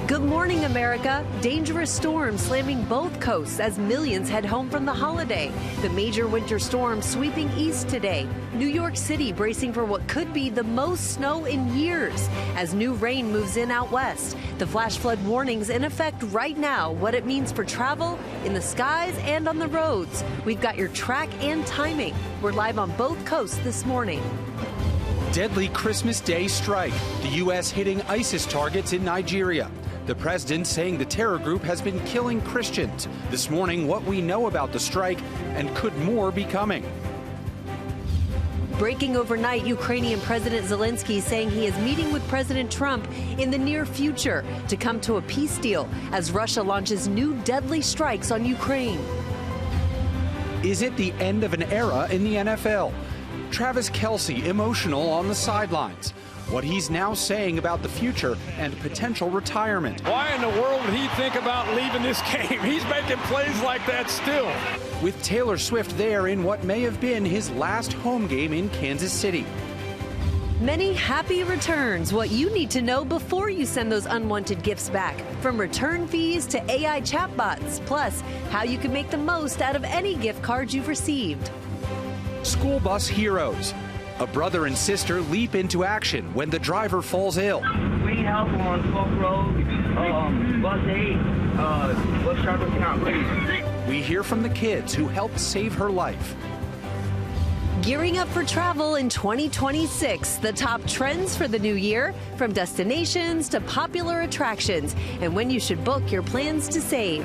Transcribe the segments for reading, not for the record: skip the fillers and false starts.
Good morning, America. Dangerous storm slamming both coasts as millions head home from the holiday. The major winter storm sweeping east today. New York City bracing for what could be the most snow in years as new rain moves in out west. The flash flood warnings in effect right now, what it means for travel in the skies and on the roads. We've got your track and timing. We're live on both coasts this morning. Deadly Christmas Day strike. The U.S. hitting ISIS targets in Nigeria. The president saying the terror group has been killing Christians. This morning, what we know about the strike and could more be coming. Breaking overnight, Ukrainian President Zelensky saying he is meeting with President Trump in the near future to come to a peace deal as Russia launches new deadly strikes on Ukraine. Is it the end of an era in the NFL? Travis Kelce emotional on the sidelines. What he's now saying about the future and potential retirement. Why in the world would he think about leaving this game? He's making plays like that still. With Taylor Swift there in what may have been his last home game in Kansas City. Many happy returns. What you need to know before you send those unwanted gifts back. From return fees to AI chatbots. Plus, how you can make the most out of any gift cards you've received. School bus heroes. A brother and sister leap into action when the driver falls ill. We need help on Folk Road, Bus 8, bus driver cannot breathe. We hear from the kids who helped save her life. Gearing up for travel in 2026. The top trends for the new year, from destinations to popular attractions, and when you should book your plans to save.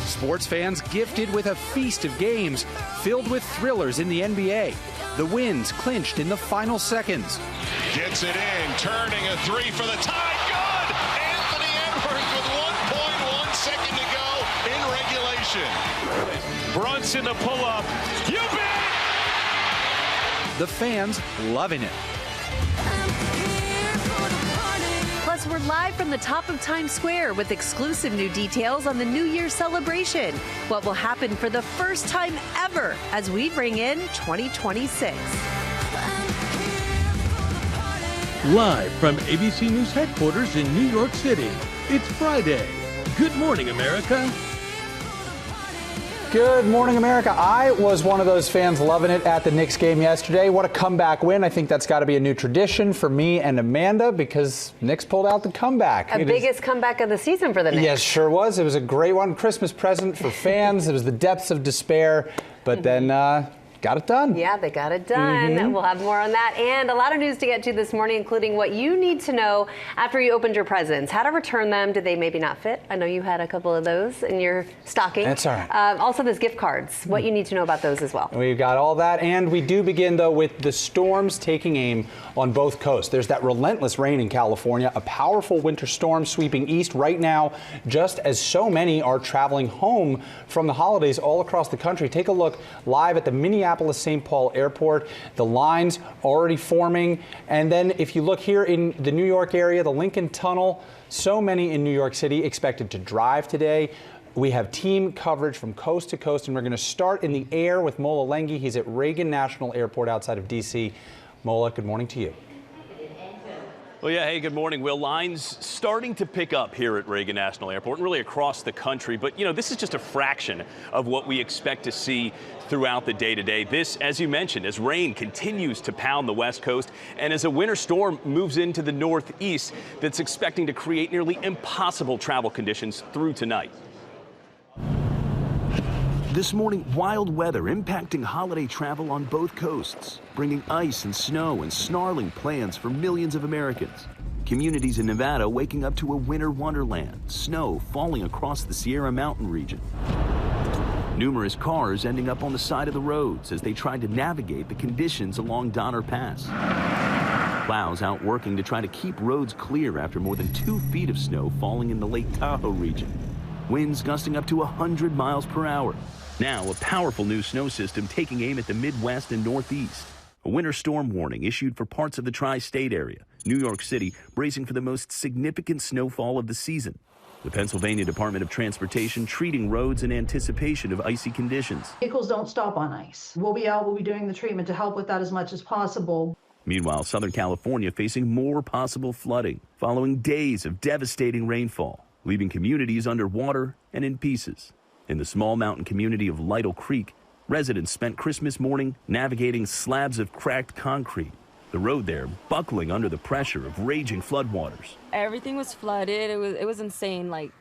Sports fans gifted with a feast of games filled with thrillers in the NBA. The wins clinched in the final seconds. Gets it in, turning a three for the tie. Good! Anthony Edwards with 1.1 second to go in regulation. Brunson to pull up. You bet! The fans loving it. Plus, we're live from the top of Times Square with exclusive new details on the New Year's celebration. What will happen for the first time ever as we bring in 2026. Live from ABC News headquarters in New York City, it's Friday. Good morning, America. Good morning, America. I was one of those fans loving it at the Knicks game yesterday. What a comeback win. I think that's got to be a new tradition for me and Amanda because Knicks pulled out the comeback. The biggest comeback of the season for the Knicks. Yes, sure was. It was a great one. Christmas present for fans. It was the depths of despair, but then got it done. Yeah, they got it done. We'll have more on that and a lot of news to get to this morning, including what you need to know after you opened your presents. How to return them. Did they maybe not fit? I know you had a couple of those in your stocking. That's all right. Also, there's gift cards. What you need to know about those as well. We've got all that, and we do begin, though, with the storms taking aim on both coasts. There's that relentless rain in California, a powerful winter storm sweeping east right now, just as so many are traveling home from the holidays all across the country. Take a look live at the Minneapolis-St. Paul Airport. The lines already forming. And then if you look here in the New York area, the Lincoln Tunnel, so many in New York City expected to drive today. We have team coverage from coast to coast, and we're going to start in the air with Mola Lenghi. He's at Reagan National Airport outside of D.C. Mola, good morning to you. Well, yeah, hey, good morning, Will. Lines starting to pick up here at Reagan National Airport and really across the country. But, you know, this is just a fraction of what we expect to see throughout the day today. This, as you mentioned, as rain continues to pound the West Coast and as a winter storm moves into the Northeast that's expecting to create nearly impossible travel conditions through tonight. This morning, wild weather impacting holiday travel on both coasts, bringing ice and snow and snarling plans for millions of Americans. Communities in Nevada waking up to a winter wonderland, snow falling across the Sierra Mountain region. Numerous cars ending up on the side of the roads as they tried to navigate the conditions along Donner Pass. Plows out working to try to keep roads clear after more than 2 feet of snow falling in the Lake Tahoe region. Winds gusting up to 100 miles per hour. Now, a powerful new snow system taking aim at the Midwest and Northeast. A winter storm warning issued for parts of the tri-state area. New York City bracing for the most significant snowfall of the season. The Pennsylvania Department of Transportation treating roads in anticipation of icy conditions. Vehicles don't stop on ice. We'll be doing the treatment to help with that as much as possible. Meanwhile, Southern California facing more possible flooding following days of devastating rainfall, leaving communities underwater and in pieces. In the small mountain community of Lytle Creek, residents spent Christmas morning navigating slabs of cracked concrete. The road there buckling under the pressure of raging floodwaters. Everything was flooded. It was insane. Like,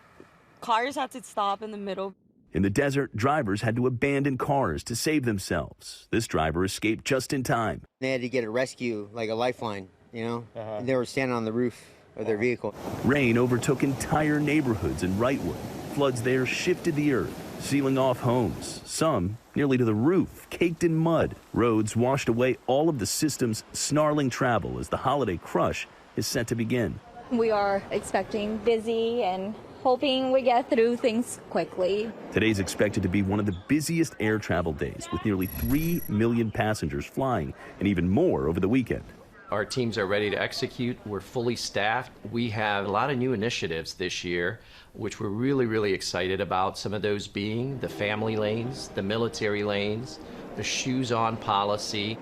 cars had to stop in the middle. In the desert, drivers had to abandon cars to save themselves. This driver escaped just in time. They had to get a rescue, like a lifeline, you know? And they were standing on the roof of their vehicle. Rain overtook entire neighborhoods in Wrightwood. Floods there shifted the earth, sealing off homes, some nearly to the roof, caked in mud. Roads washed away all of the system's snarling travel as the holiday crush is set to begin. We are expecting busy and hoping we get through things quickly. Today's expected to be one of the busiest air travel days, with nearly 3 million passengers flying and even more over the weekend. Our teams are ready to execute. We're fully staffed. We have a lot of new initiatives this year, which we're really excited about. Some of those being the family lanes, the military lanes, the shoes on policy.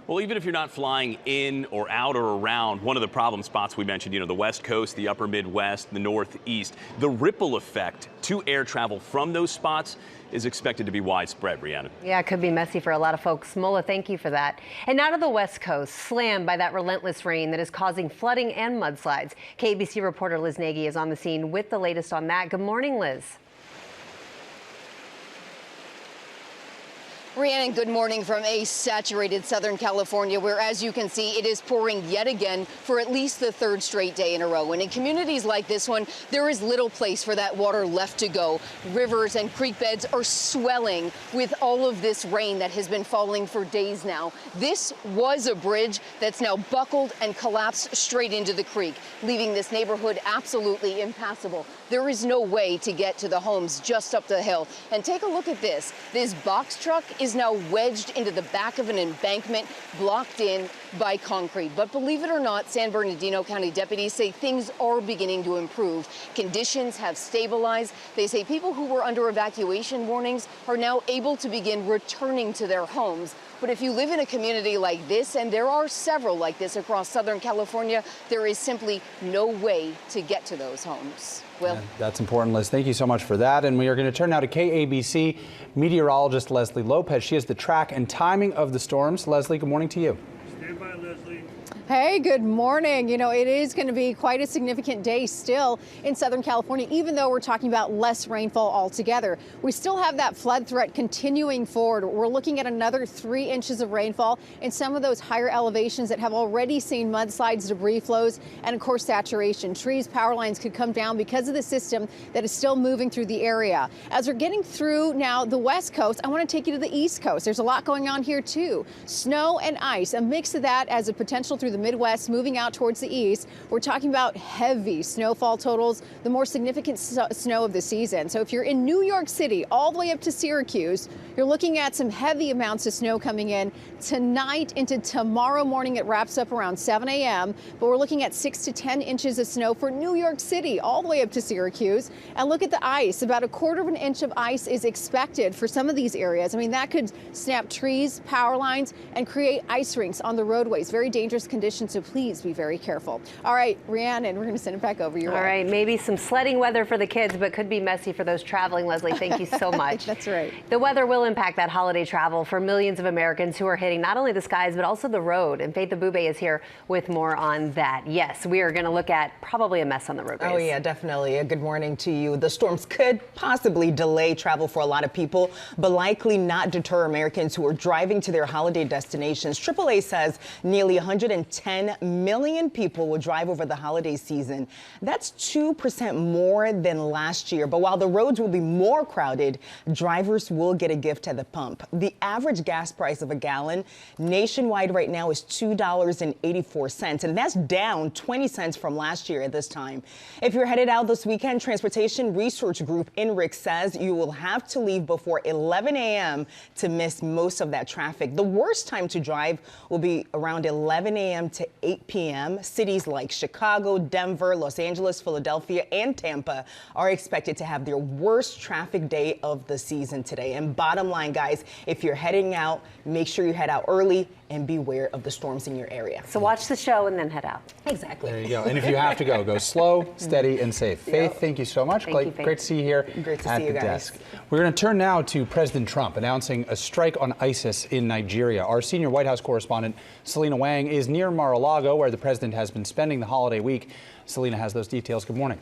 Well, even if you're not flying in or out or around one of the problem spots we mentioned, the West Coast, the upper Midwest, the Northeast, the ripple effect to air travel from those spots is expected to be widespread, Rhiannon. Yeah, it could be messy for a lot of folks. Mola, thank you for that. And now to the West Coast, slammed by that relentless rain that is causing flooding and mudslides. KABC reporter Liz Nagy is on the scene with the latest on that. Good morning, Liz. Rhiannon, good morning from a saturated Southern California, where, as you can see, it is pouring yet again for at least the third straight day in a row. And in communities like this one, there is little place for that water left to go. Rivers and creek beds are swelling with all of this rain that has been falling for days now. This was a bridge that's now buckled and collapsed straight into the creek, leaving this neighborhood absolutely impassable. There is no way to get to the homes just up the hill. And take a look at this. This box truck is now wedged into the back of an embankment, blocked in by concrete. But believe it or not, San Bernardino County deputies say things are beginning to improve. Conditions have stabilized. They say people who were under evacuation warnings are now able to begin returning to their homes. But if you live in a community like this, and there are several like this across Southern California, there is simply no way to get to those homes. Well, yeah, that's important, Liz. Thank you so much for that. And we are going to turn now to KABC meteorologist Leslie Lopez. She has the track and timing of the storms. Leslie, good morning to you. Stand by, Leslie. Hey, good morning. You know, it is going to be quite a significant day still in Southern California, even though we're talking about less rainfall altogether. We still have that flood threat continuing forward. We're looking at another 3 inches of rainfall in some of those higher elevations that have already seen mudslides, debris flows, and of course saturation. Trees, power lines could come down because of the system that is still moving through the area. As we're getting through now the West Coast, I want to take you to the East Coast. There's a lot going on here too. Snow and ice, a mix of that as a potential through the Midwest moving out towards the east. We're talking about heavy snowfall totals, the more significant snow of the season. So if you're in New York City all the way up to Syracuse, you're looking at some heavy amounts of snow coming in tonight into tomorrow morning. It wraps up around 7 a.m. But we're looking at 6 to 10 inches of snow for New York City all the way up to Syracuse. And look at the ice. About 1/4 inch of ice is expected for some of these areas. I mean, that could snap trees, power lines, and create ice rinks on the roadways. Very dangerous conditions. So please be very careful. All right, Rhiannon, we're going to send it back over your way. All right, maybe some sledding weather for the kids, but could be messy for those traveling. Leslie, thank you so much. That's right. The weather will impact that holiday travel for millions of Americans who are hitting not only the skies, but also the road. And Faith Abube is here with more on that. Yes, we are going to look at probably a mess on the roadways. Oh, yeah, definitely. Good morning to you. The storms could possibly delay travel for a lot of people, but likely not deter Americans who are driving to their holiday destinations. AAA says nearly 110 million people will drive over the holiday season. That's 2% more than last year. But while the roads will be more crowded, drivers will get a gift at the pump. The average gas price of a gallon nationwide right now is $2.84, and that's down 20 cents from last year at this time. If you're headed out this weekend, Transportation Research Group INRIC says you will have to leave before 11 a.m. to miss most of that traffic. The worst time to drive will be around 11 a.m. to 8 p.m. Cities like Chicago, Denver, Los Angeles, Philadelphia, and Tampa are expected to have their worst traffic day of the season today. And bottom line, guys, if you're heading out, make sure you head out early and beware of the storms in your area. So watch the show and then head out. Exactly. There you go. And if you have to go slow, steady, and safe. Faith, thank you so much. Thank you, Faith. Great to see you here Great to at see you the guys. desk. We're going to turn now to President Trump announcing a strike on ISIS in Nigeria. Our senior White House correspondent, Selena Wang, is near Mar-a-Lago, where the president has been spending the holiday week. Selena has those details. Good morning.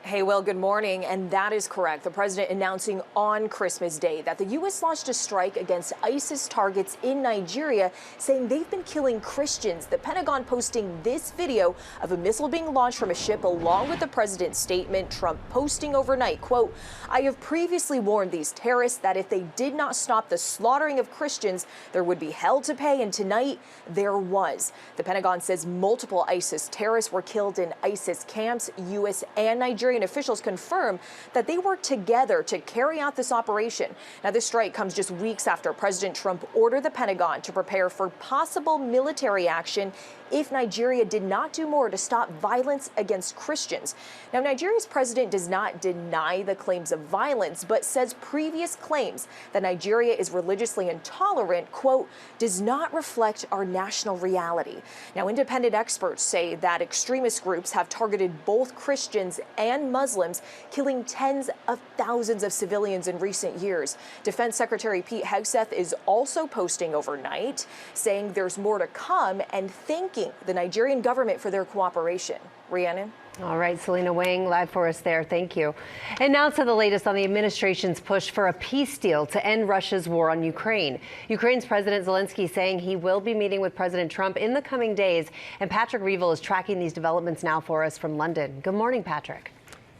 Hey, Will, good morning. And that is correct. The president announcing on Christmas Day that the U.S. launched a strike against ISIS targets in Nigeria, saying they've been killing Christians. The Pentagon posting this video of a missile being launched from a ship along with the president's statement. Trump posting overnight, quote, "I have previously warned these terrorists that if they did not stop the slaughtering of Christians, there would be hell to pay. And tonight there was." The Pentagon says multiple ISIS terrorists were killed in ISIS camps. U.S. and Nigerian officials confirm that they worked together to carry out this operation. Now, this strike comes just weeks after President Trump ordered the Pentagon to prepare for possible military action if Nigeria did not do more to stop violence against Christians. Now, Nigeria's president does not deny the claims of violence, but says previous claims that Nigeria is religiously intolerant, quote, "does not reflect our national reality." Now, independent experts say that extremist groups have targeted both Christians and Muslims, killing tens of thousands of civilians in recent years. Defense Secretary Pete Hegseth is also posting overnight, saying there's more to come and thanking the Nigerian government for their cooperation. Rhiannon? All right, Selena Wang, live for us there. Thank you. And now to the latest on the administration's push for a peace deal to end Russia's war on Ukraine. Ukraine's President Zelensky saying he will be meeting with President Trump in the coming days. And Patrick Reevell is tracking these developments now for us from London. Good morning, Patrick.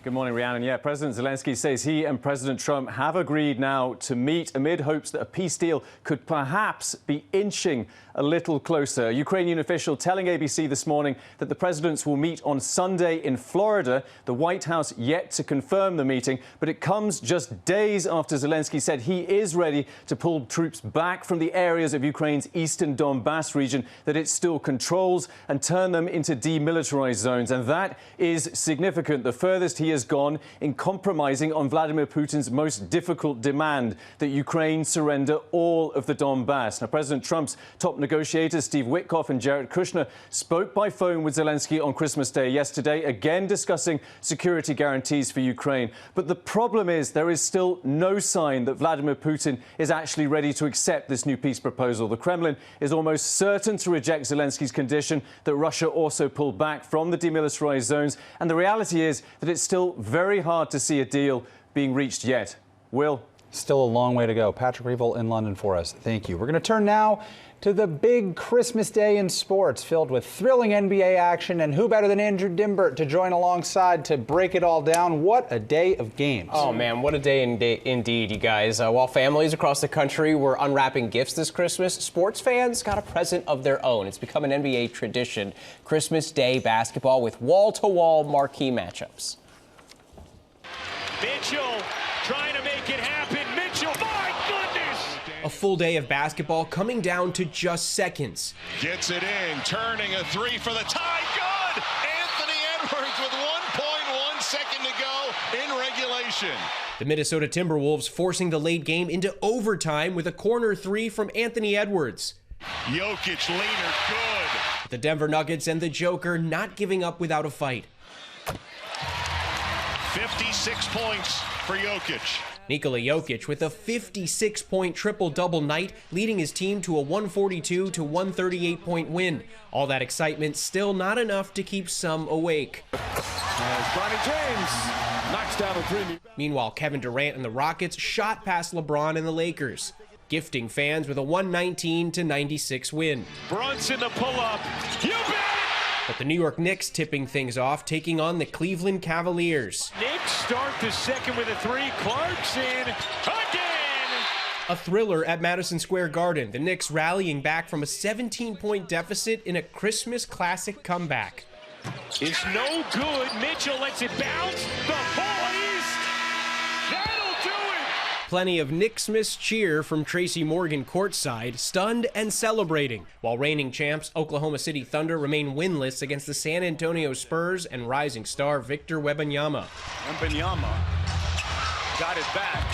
Good morning, Rhiannon. Yeah, President Zelensky says he and President Trump have agreed now to meet amid hopes that a peace deal could perhaps be inching a little closer. A Ukrainian official telling ABC this morning that the presidents will meet on Sunday in Florida. The White House yet to confirm the meeting, but it comes just days after Zelensky said he is ready to pull troops back from the areas of Ukraine's eastern Donbass region that it still controls and turn them into demilitarized zones. And that is significant. The furthest he has gone in compromising on Vladimir Putin's most difficult demand, that Ukraine surrender all of the Donbass. Now, President Trump's top negotiators Steve Witkoff and Jared Kushner spoke by phone with Zelensky on Christmas Day yesterday, again discussing security guarantees for Ukraine. But the problem is there is still no sign that Vladimir Putin is actually ready to accept this new peace proposal. The Kremlin is almost certain to reject Zelensky's condition that Russia also pull back from the demilitarized zones. And the reality is that it's still very hard to see a deal being reached yet. Will? Still a long way to go. Patrick Reevell in London for us. Thank you. We're going to turn now to the big Christmas day in sports, filled with thrilling NBA action, and who better than Andrew Dimbert to join alongside to break it all down. What a day of games. Oh man, what a day indeed, you guys. While families across the country were unwrapping gifts this Christmas, sports fans got a present of their own. It's become an NBA tradition, Christmas Day basketball with wall-to-wall marquee matchups. Mitchell trying to make it happen. Mitchell, my goodness! A full day of basketball coming down to just seconds. Gets it in, turning a three for the tie. Good! Anthony Edwards with 1.1 second to go in regulation. The Minnesota Timberwolves forcing the late game into overtime with a corner three from Anthony Edwards. Jokic leaner, good. The Denver Nuggets and the Joker not giving up without a fight. 56 points for Jokic. Nikola Jokic with a 56-point triple-double night, leading his team to a 142 to 138-point win. All that excitement still not enough to keep some awake. As Bronny James knocks down a three. Meanwhile, Kevin Durant and the Rockets shot past LeBron and the Lakers, gifting fans with a 119 to 96 win. Brunson the pull-up. You bet! But the New York Knicks tipping things off, taking on the Cleveland Cavaliers. Knicks start the second with a three. Clarkson again! A thriller at Madison Square Garden. The Knicks rallying back from a 17-point deficit in a Christmas classic comeback. It's no good. Mitchell lets it bounce. The boys! That'll do it! Plenty of Knicksmas cheer from Tracy Morgan courtside, stunned and celebrating, while reigning champs Oklahoma City Thunder remain winless against the San Antonio Spurs and rising star Victor Wembanyama. Wembanyama got it back.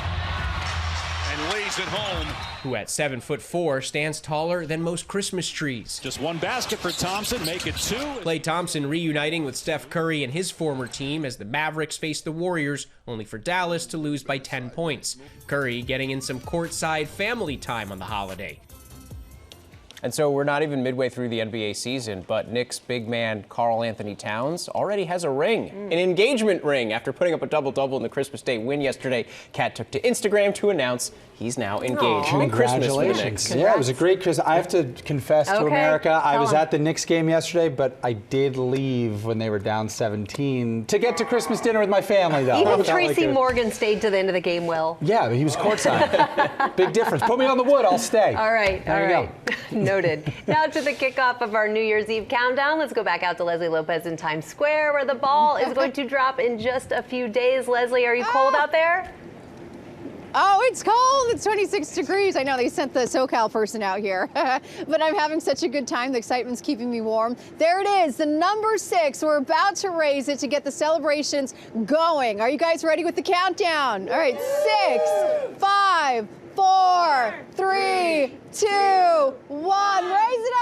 and lays it home. Who at 7'4" stands taller than most Christmas trees. Just one basket for Thompson, make it 2. Klay Thompson reuniting with Steph Curry and his former team as the Mavericks face the Warriors, only for Dallas to lose by 10 points. Curry getting in some courtside family time on the holiday. And so we're not even midway through the NBA season, but Knicks big man Karl Anthony Towns already has a ring, an engagement ring, after putting up a double-double in the Christmas Day win yesterday. Cat took to Instagram to announce he's now engaged. Big Christmas for the Knicks. Yeah, it was a great Christmas. I have to confess to America, I was at the Knicks game yesterday, but I did leave when they were down 17 to get to Christmas dinner with my family, though. Even Tracy Morgan stayed to the end of the game, Will. Yeah, but he was courtside. Big difference. Put me on the wood, I'll stay. All right, all right. Noted. Now to the kickoff of our New Year's Eve countdown. Let's go back out to Leslie Lopez in Times Square, where the ball is going to drop in just a few days. Leslie, are you cold out there? Oh, it's cold. It's 26 degrees. I know they sent the SoCal person out here, but I'm having such a good time. The excitement's keeping me warm. There it is, the number 6. We're about to raise it to get the celebrations going. Are you guys ready with the countdown? All right, 6, 5, 4, 3, 2, 1. Raise it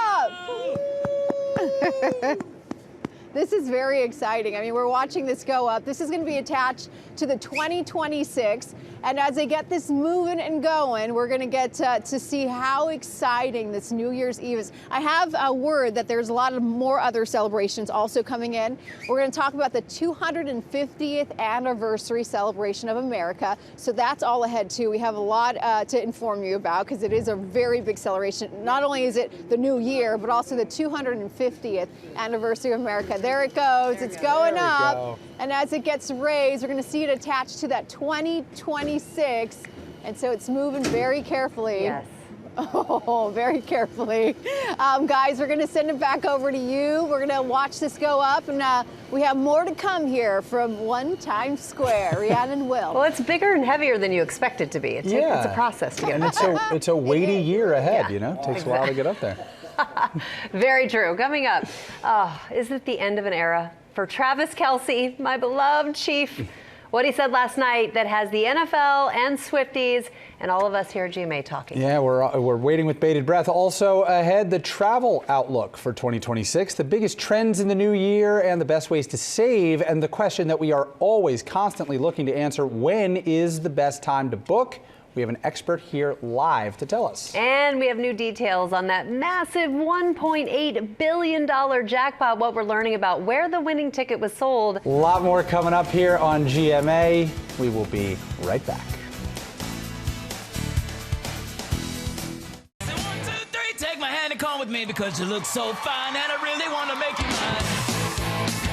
up. This is very exciting. I mean, we're watching this go up. This is going to be attached to the 2026. And as they get this moving and going, we're going to get to see how exciting this New Year's Eve is. I have a word that there's a lot of more other celebrations also coming in. We're going to talk about the 250th anniversary celebration of America. So that's all ahead too. We have a lot to inform you about because it is a very big celebration. Not only is it the new year, but also the 250th anniversary of America. There it goes. It's going up. And as it gets raised, we're going to see it attached to that 2026. And so it's moving very carefully. Yes. Oh, very carefully. Guys, we're going to send it back over to you. We're going to watch this go up. And we have more to come here from One Times Square. Rhiannon and Will. Well, it's bigger and heavier than you expect it to be. It's a process to get and it's a weighty year ahead, you know? It takes a while to get up there. Very true. Coming up, is it the end of an era for Travis Kelce, my beloved Chief? What he said last night that has the NFL and Swifties and all of us here at GMA talking. Yeah, we're waiting with bated breath. Also ahead, the travel outlook for 2026, the biggest trends in the new year and the best ways to save, and the question that we are always constantly looking to answer, when is the best time to book? We have an expert here live to tell us. And we have new details on that massive $1.8 billion jackpot, what we're learning about where the winning ticket was sold. A lot more coming up here on GMA. We will be right back. Say 1, 2, 3, take my hand and come with me because you look so fine and I really want to make you mine.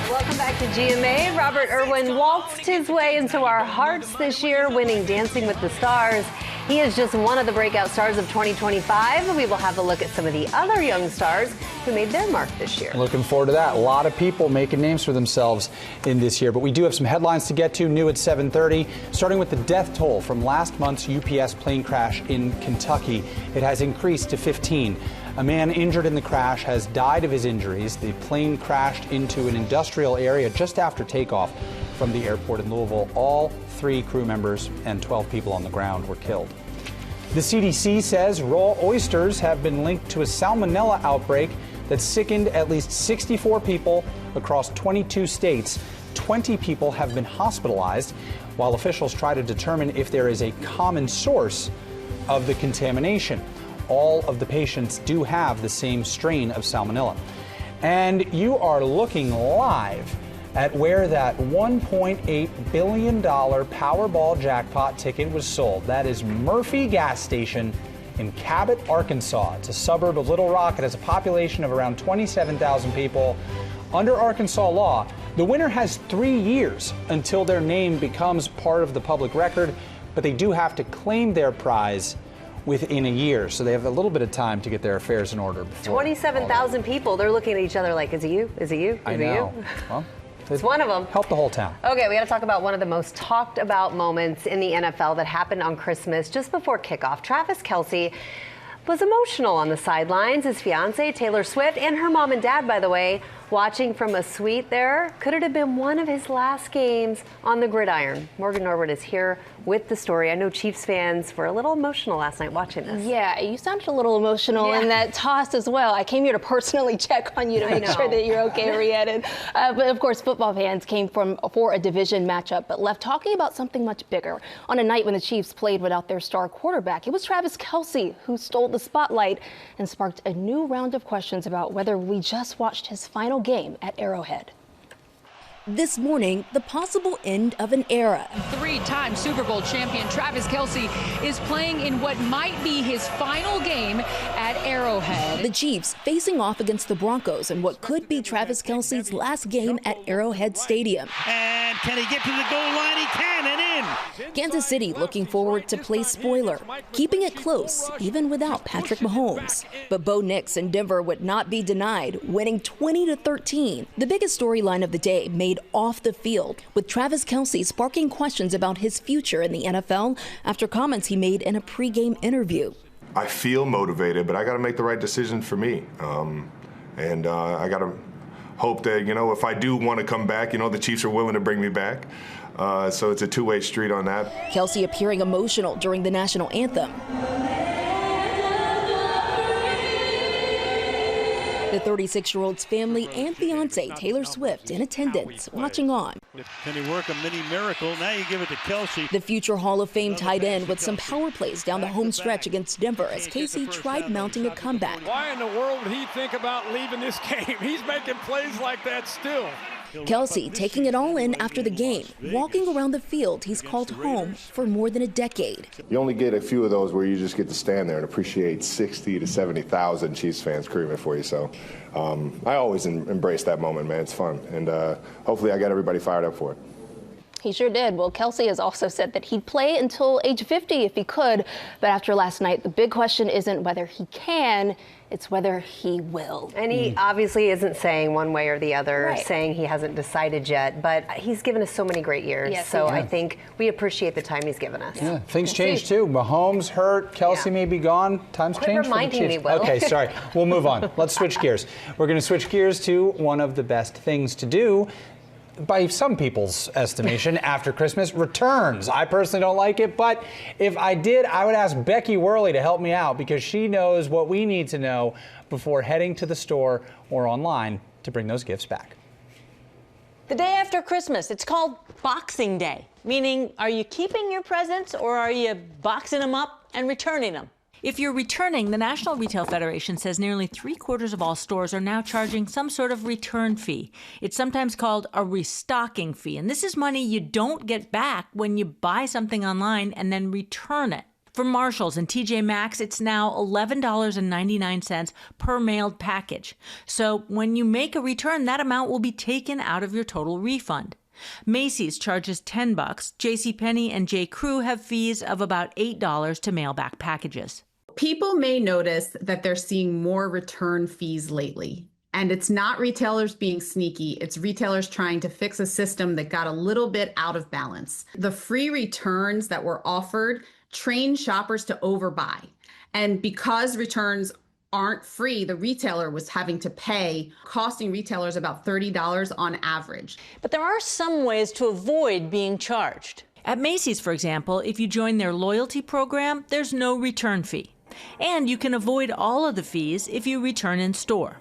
Welcome back to GMA. Robert Irwin waltzed his way into our hearts this year, winning Dancing with the Stars. He is just one of the breakout stars of 2025. We will have a look at some of the other young stars who made their mark this year. Looking forward to that. A lot of people making names for themselves in this year. But we do have some headlines to get to, new at 7:30, starting with the death toll from last month's UPS plane crash in Kentucky. It has increased to 15. A man injured in the crash has died of his injuries. The plane crashed into an industrial area just after takeoff from the airport in Louisville. All 3 crew members and 12 people on the ground were killed. The CDC says raw oysters have been linked to a salmonella outbreak that sickened at least 64 people across 22 states. 20 people have been hospitalized, while officials try to determine if there is a common source of the contamination. All of the patients do have the same strain of salmonella. And you are looking live at where that $1.8 billion Powerball jackpot ticket was sold. That is Murphy Gas Station in Cabot, Arkansas. It's a suburb of Little Rock. It has a population of around 27,000 people. Under Arkansas law, the winner has 3 years until their name becomes part of the public record, but they do have to claim their prize within a year, so they have a little bit of time to get their affairs in order. 27,000 people, they're looking at each other like, is it you? Is it you? Is I it know. you? Well, it's one of them. Help the whole town. Okay, we got to talk about one of the most talked about moments in the NFL that happened on Christmas just before kickoff. Travis Kelce was emotional on the sidelines. His fiancée, Taylor Swift, and her mom and dad, by the way, watching from a suite there. Could it have been one of his last games on the gridiron? Morgan Norwood is here with the story. I know Chiefs fans were a little emotional last night watching this. Yeah, you sounded a little emotional in that toss as well. I came here to personally check on you to make sure that you're okay, Rhiannon. But of course, football fans came for a division matchup, but left talking about something much bigger. On a night when the Chiefs played without their star quarterback, it was Travis Kelce who stole the spotlight and sparked a new round of questions about whether we just watched his final game at Arrowhead. This morning, the possible end of an era. Three-time Super Bowl champion Travis Kelce is playing in what might be his final game at Arrowhead. The Chiefs facing off against the Broncos in what could be Travis Kelce's last game at Arrowhead Stadium. And can he get to the goal line? He can, and in. Kansas City looking forward to play spoiler, keeping it close even without Patrick Mahomes. But Bo Nix in Denver would not be denied, winning 20-13. The biggest storyline of the day made off the field, with Travis Kelce sparking questions about his future in the NFL after comments he made in a pregame interview. I feel motivated, but I got to make the right decision for me. And I got to hope that, if I do want to come back, the Chiefs are willing to bring me back. So it's a two-way street on that. Kelce appearing emotional during the national anthem. The 36-year-old's family and fiancée, Taylor Swift, in attendance, watching on. Can he work a mini miracle? Now you give it to Kelce. The future Hall of Fame tight end with some power plays down the home stretch against Denver as Casey tried mounting a comeback. Why in the world would he think about leaving this game? He's making plays like that still. Kelce taking it all in after the game, walking around the field he's called home for more than a decade. You only get a few of those where you just get to stand there and appreciate 60 to 70,000 Chiefs fans screaming for you. So I always embrace that moment, man. It's fun. And hopefully I got everybody fired up for it. He sure did. Well, Kelce has also said that he'd play until age 50 if he could. But after last night, the big question isn't whether he can, it's whether he will. And he obviously isn't saying one way or the other, saying he hasn't decided yet. But he's given us so many great years. Yes, so I think we appreciate the time he's given us. Yeah, things change too. Mahomes hurt, Kelce may be gone. Times change. Reminding me, Will. Okay, sorry. We'll move on. Let's switch gears. We're going to switch gears to one of the best things to do, by some people's estimation, after Christmas, returns. I personally don't like it, but if I did, I would ask Becky Worley to help me out because she knows what we need to know before heading to the store or online to bring those gifts back. The day after Christmas, it's called Boxing Day, meaning are you keeping your presents or are you boxing them up and returning them? If you're returning, the National Retail Federation says nearly 3/4 of all stores are now charging some sort of return fee. It's sometimes called a restocking fee, and this is money you don't get back when you buy something online and then return it. For Marshalls and TJ Maxx, it's now $11.99 per mailed package. So when you make a return, that amount will be taken out of your total refund. Macy's charges $10. JCPenney and J.Crew have fees of about $8 to mail back packages. People may notice that they're seeing more return fees lately. And it's not retailers being sneaky, it's retailers trying to fix a system that got a little bit out of balance. The free returns that were offered trained shoppers to overbuy. And because returns aren't free, the retailer was having to pay, costing retailers about $30 on average. But there are some ways to avoid being charged. At Macy's, for example, if you join their loyalty program, there's no return fee. And you can avoid all of the fees if you return in store.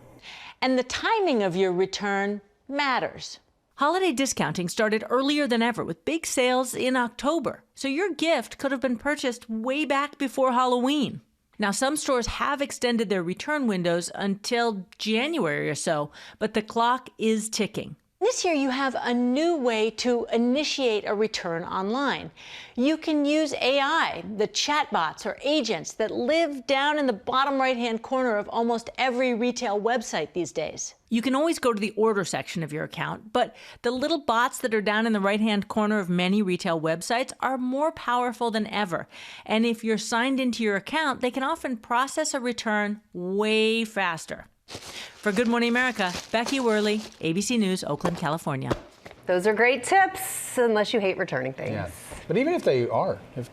And the timing of your return matters. Holiday discounting started earlier than ever with big sales in October. So your gift could have been purchased way back before Halloween. Now, some stores have extended their return windows until January or so, but the clock is ticking. This year, you have a new way to initiate a return online. You can use AI, the chatbots or agents that live down in the bottom right-hand corner of almost every retail website these days. You can always go to the order section of your account, but the little bots that are down in the right-hand corner of many retail websites are more powerful than ever. And if you're signed into your account, they can often process a return way faster. For Good Morning America, Becky Worley, ABC News, Oakland, California. Those are great tips, unless you hate returning things. Yeah. But even if they are, if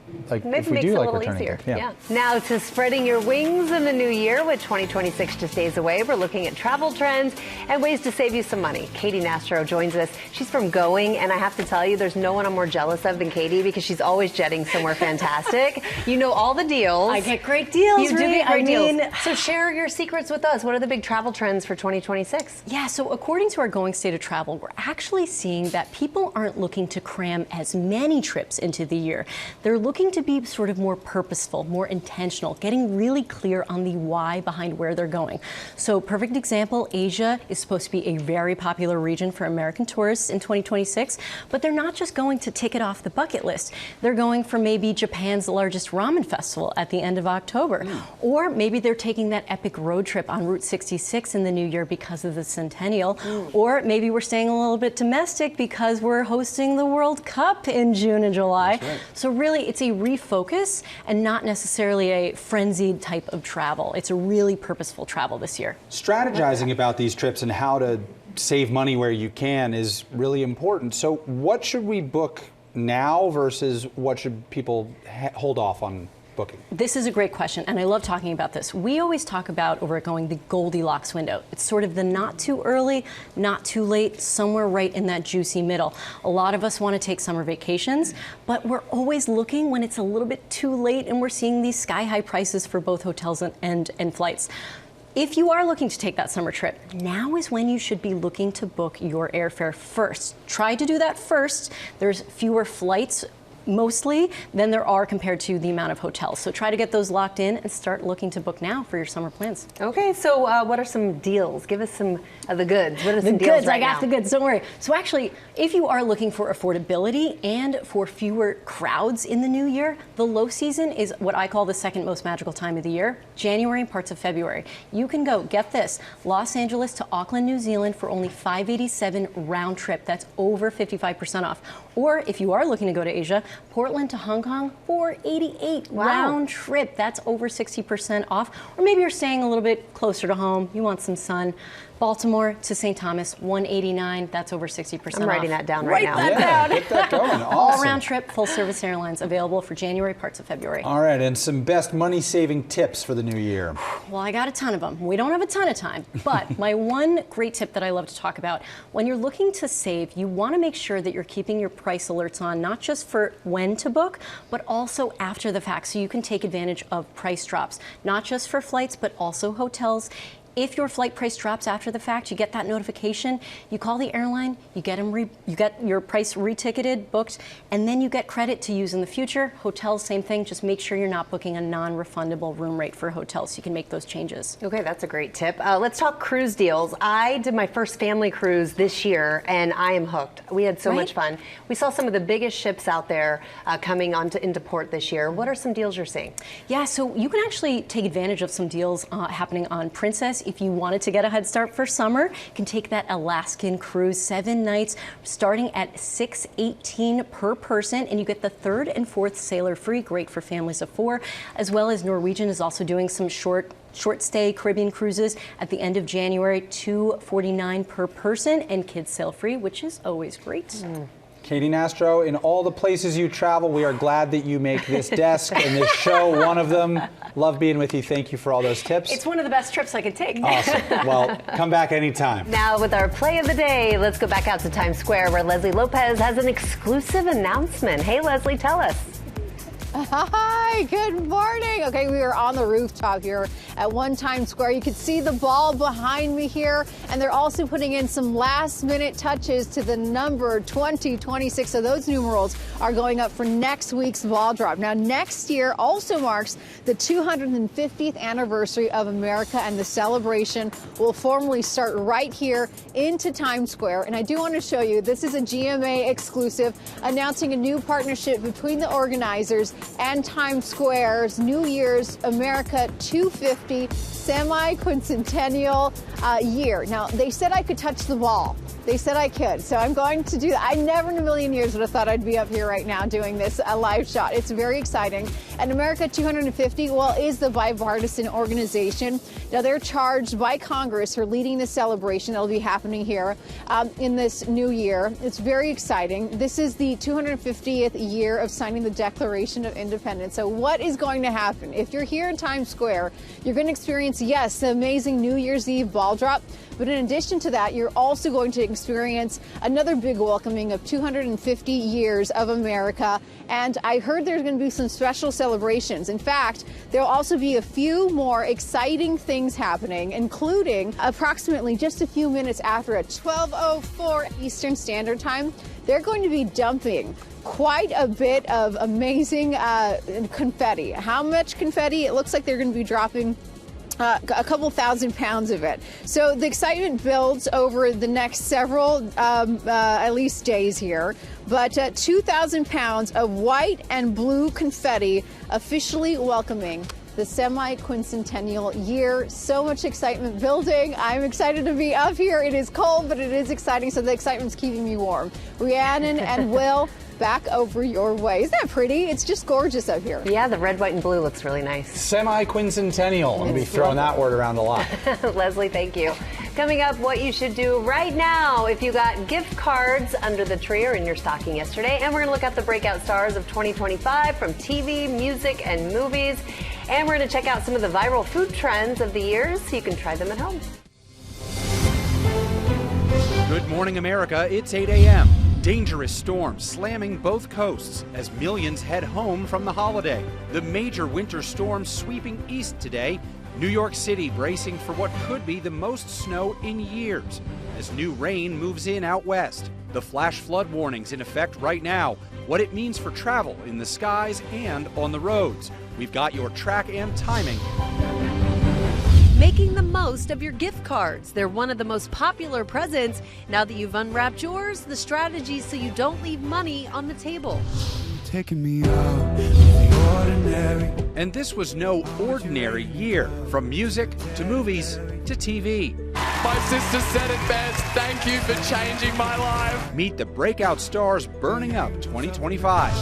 we do like returning gift, yeah. Now to spreading your wings in the new year with 2026 just days away. We're looking at travel trends and ways to save you some money. Katie Nastro joins us. She's from Going, and I have to tell you, there's no one I'm more jealous of than Katie because she's always jetting somewhere fantastic. You know all the deals. I get great deals. You do get great deals. So share your secrets with us. What are the big travel trends for 2026? Yeah, so according to our Going State of Travel, we're actually seeing that people aren't looking to cram as many trips into the year. They're looking to be sort of more purposeful, more intentional, getting really clear on the why behind where they're going. So perfect example, Asia is supposed to be a very popular region for American tourists in 2026, but they're not just going to tick it off the bucket list. They're going for maybe Japan's largest ramen festival at the end of October. Or maybe they're taking that epic road trip on Route 66 in the new year because of the centennial. Or maybe we're staying a little bit domestic because we're hosting the World Cup in June and July. Right. So really, it's a refocus and not necessarily a frenzied type of travel. It's a really purposeful travel this year. Strategizing about these trips and how to save money where you can is really important. So what should we book now versus what should people hold off on booking? This is a great question, and I love talking about this. We always talk about over at Going the Goldilocks window. It's sort of the not too early, not too late, somewhere right in that juicy middle. A lot of us want to take summer vacations, but we're always looking when it's a little bit too late and we're seeing these sky-high prices for both hotels and flights. If you are looking to take that summer trip, now is when you should be looking to book your airfare first. Try to do that first. There's fewer flights mostly than there are compared to the amount of hotels. So try to get those locked in and start looking to book now for your summer plans. Okay, so what are some deals? Give us some of the goods. What are some deals right now? I got the goods, don't worry. So actually, if you are looking for affordability and for fewer crowds in the new year, the low season is what I call the second most magical time of the year, January and parts of February. You can go, get this, Los Angeles to Auckland, New Zealand for only $587 round trip. That's over 55% off. Or if you are looking to go to Asia, Portland to Hong Kong, $488 round trip. That's over 60% off. Or maybe you're staying a little bit closer to home. You want some sun. Baltimore to St. Thomas, $189. That's over 60% off. I'm writing that down right now. Write that down. Get that going. Awesome. All round trip, full service airlines available for January, parts of February. All right, and some best money-saving tips for the new year. Well, I got a ton of them. We don't have a ton of time, but my one great tip that I love to talk about, when you're looking to save, you want to make sure that you're keeping your price alerts on, not just for when to book, but also after the fact, so you can take advantage of price drops, not just for flights, but also hotels. If your flight price drops after the fact, you get that notification, you call the airline, you get your price reticketed, booked, and then you get credit to use in the future. Hotels, same thing. Just make sure you're not booking a non-refundable room rate for hotels so you can make those changes. Okay, that's a great tip. Let's talk cruise deals. I did my first family cruise this year, and I am hooked. We had so much fun. We saw some of the biggest ships out there coming into port this year. What are some deals you're seeing? Yeah, so you can actually take advantage of some deals happening on Princess. If you wanted to get a head start for summer, you can take that Alaskan cruise, 7 nights, starting at $618 per person, and you get the 3rd and 4th sailor free, great for families of 4, as well as Norwegian is also doing some short stay Caribbean cruises at the end of January, $249 per person, and kids sail free, which is always great. Katie Nastro, in all the places you travel, we are glad that you make this desk and this show one of them. Love being with you. Thank you for all those tips. It's one of the best trips I could take. Awesome. Well, come back anytime. Now with our play of the day, let's go back out to Times Square where Leslie Lopez has an exclusive announcement. Hey, Leslie, tell us. Hi, good morning. Okay, we are on the rooftop here at One Times Square. You can see the ball behind me here, and they're also putting in some last-minute touches to the number 2026. So those numerals are going up for next week's ball drop. Now, next year also marks the 250th anniversary of America, and the celebration will formally start right here into Times Square. And I do want to show you, this is a GMA exclusive announcing a new partnership between the organizers and Times Square's New Year's America 250 Semiquincentennial year. Now, they said I could touch the ball. They said I could, so I'm going to do that. I never in a million years would have thought I'd be up here right now doing this live shot. It's very exciting. And America 250, well, is the bipartisan organization. Now, they're charged by Congress for leading the celebration that'll be happening here in this new year. It's very exciting. This is the 250th year of signing the Declaration of Independence. So what is going to happen? If you're here in Times Square, you're going to experience, yes, the amazing New Year's Eve ball drop. But in addition to that, you're also going to experience another big welcoming of 250 years of America. And I heard there's going to be some special celebrations. In fact, there'll also be a few more exciting things happening, including approximately just a few minutes after at 12:04 Eastern Standard Time, they're going to be dumping quite a bit of amazing confetti. How much confetti? It looks like they're going to be dropping a couple thousand pounds of it. So the excitement builds over the next several, at least days here. But 2,000 pounds of white and blue confetti officially welcoming the Semiquincentennial year. So much excitement building. I'm excited to be up here. It is cold, but it is exciting, so the excitement's keeping me warm. Rhiannon and Will, back over your way. Isn't that pretty? It's just gorgeous up here. Yeah, the red, white, and blue looks really nice. Semi-quincentennial. I'll be throwing that word around a lot. Leslie, thank you. Coming up, what you should do right now if you got gift cards under the tree or in your stocking yesterday. And we're going to look at the breakout stars of 2025 from TV, music, and movies. And we're going to check out some of the viral food trends of the years so you can try them at home. Good morning, America. It's 8 a.m. Dangerous storms slamming both coasts as millions head home from the holiday. The major winter storm sweeping east today. New York City bracing for what could be the most snow in years as new rain moves in out west. The flash flood warnings in effect right now. What it means for travel in the skies and on the roads. We've got your track and timing. Making the most of your gift cards. They're one of the most popular presents. Now that you've unwrapped yours, the strategies so you don't leave money on the table. Taking me out the ordinary. And this was no ordinary year. From music to movies to TV. My sister said it best. Thank you for changing my life. Meet the breakout stars burning up 2025.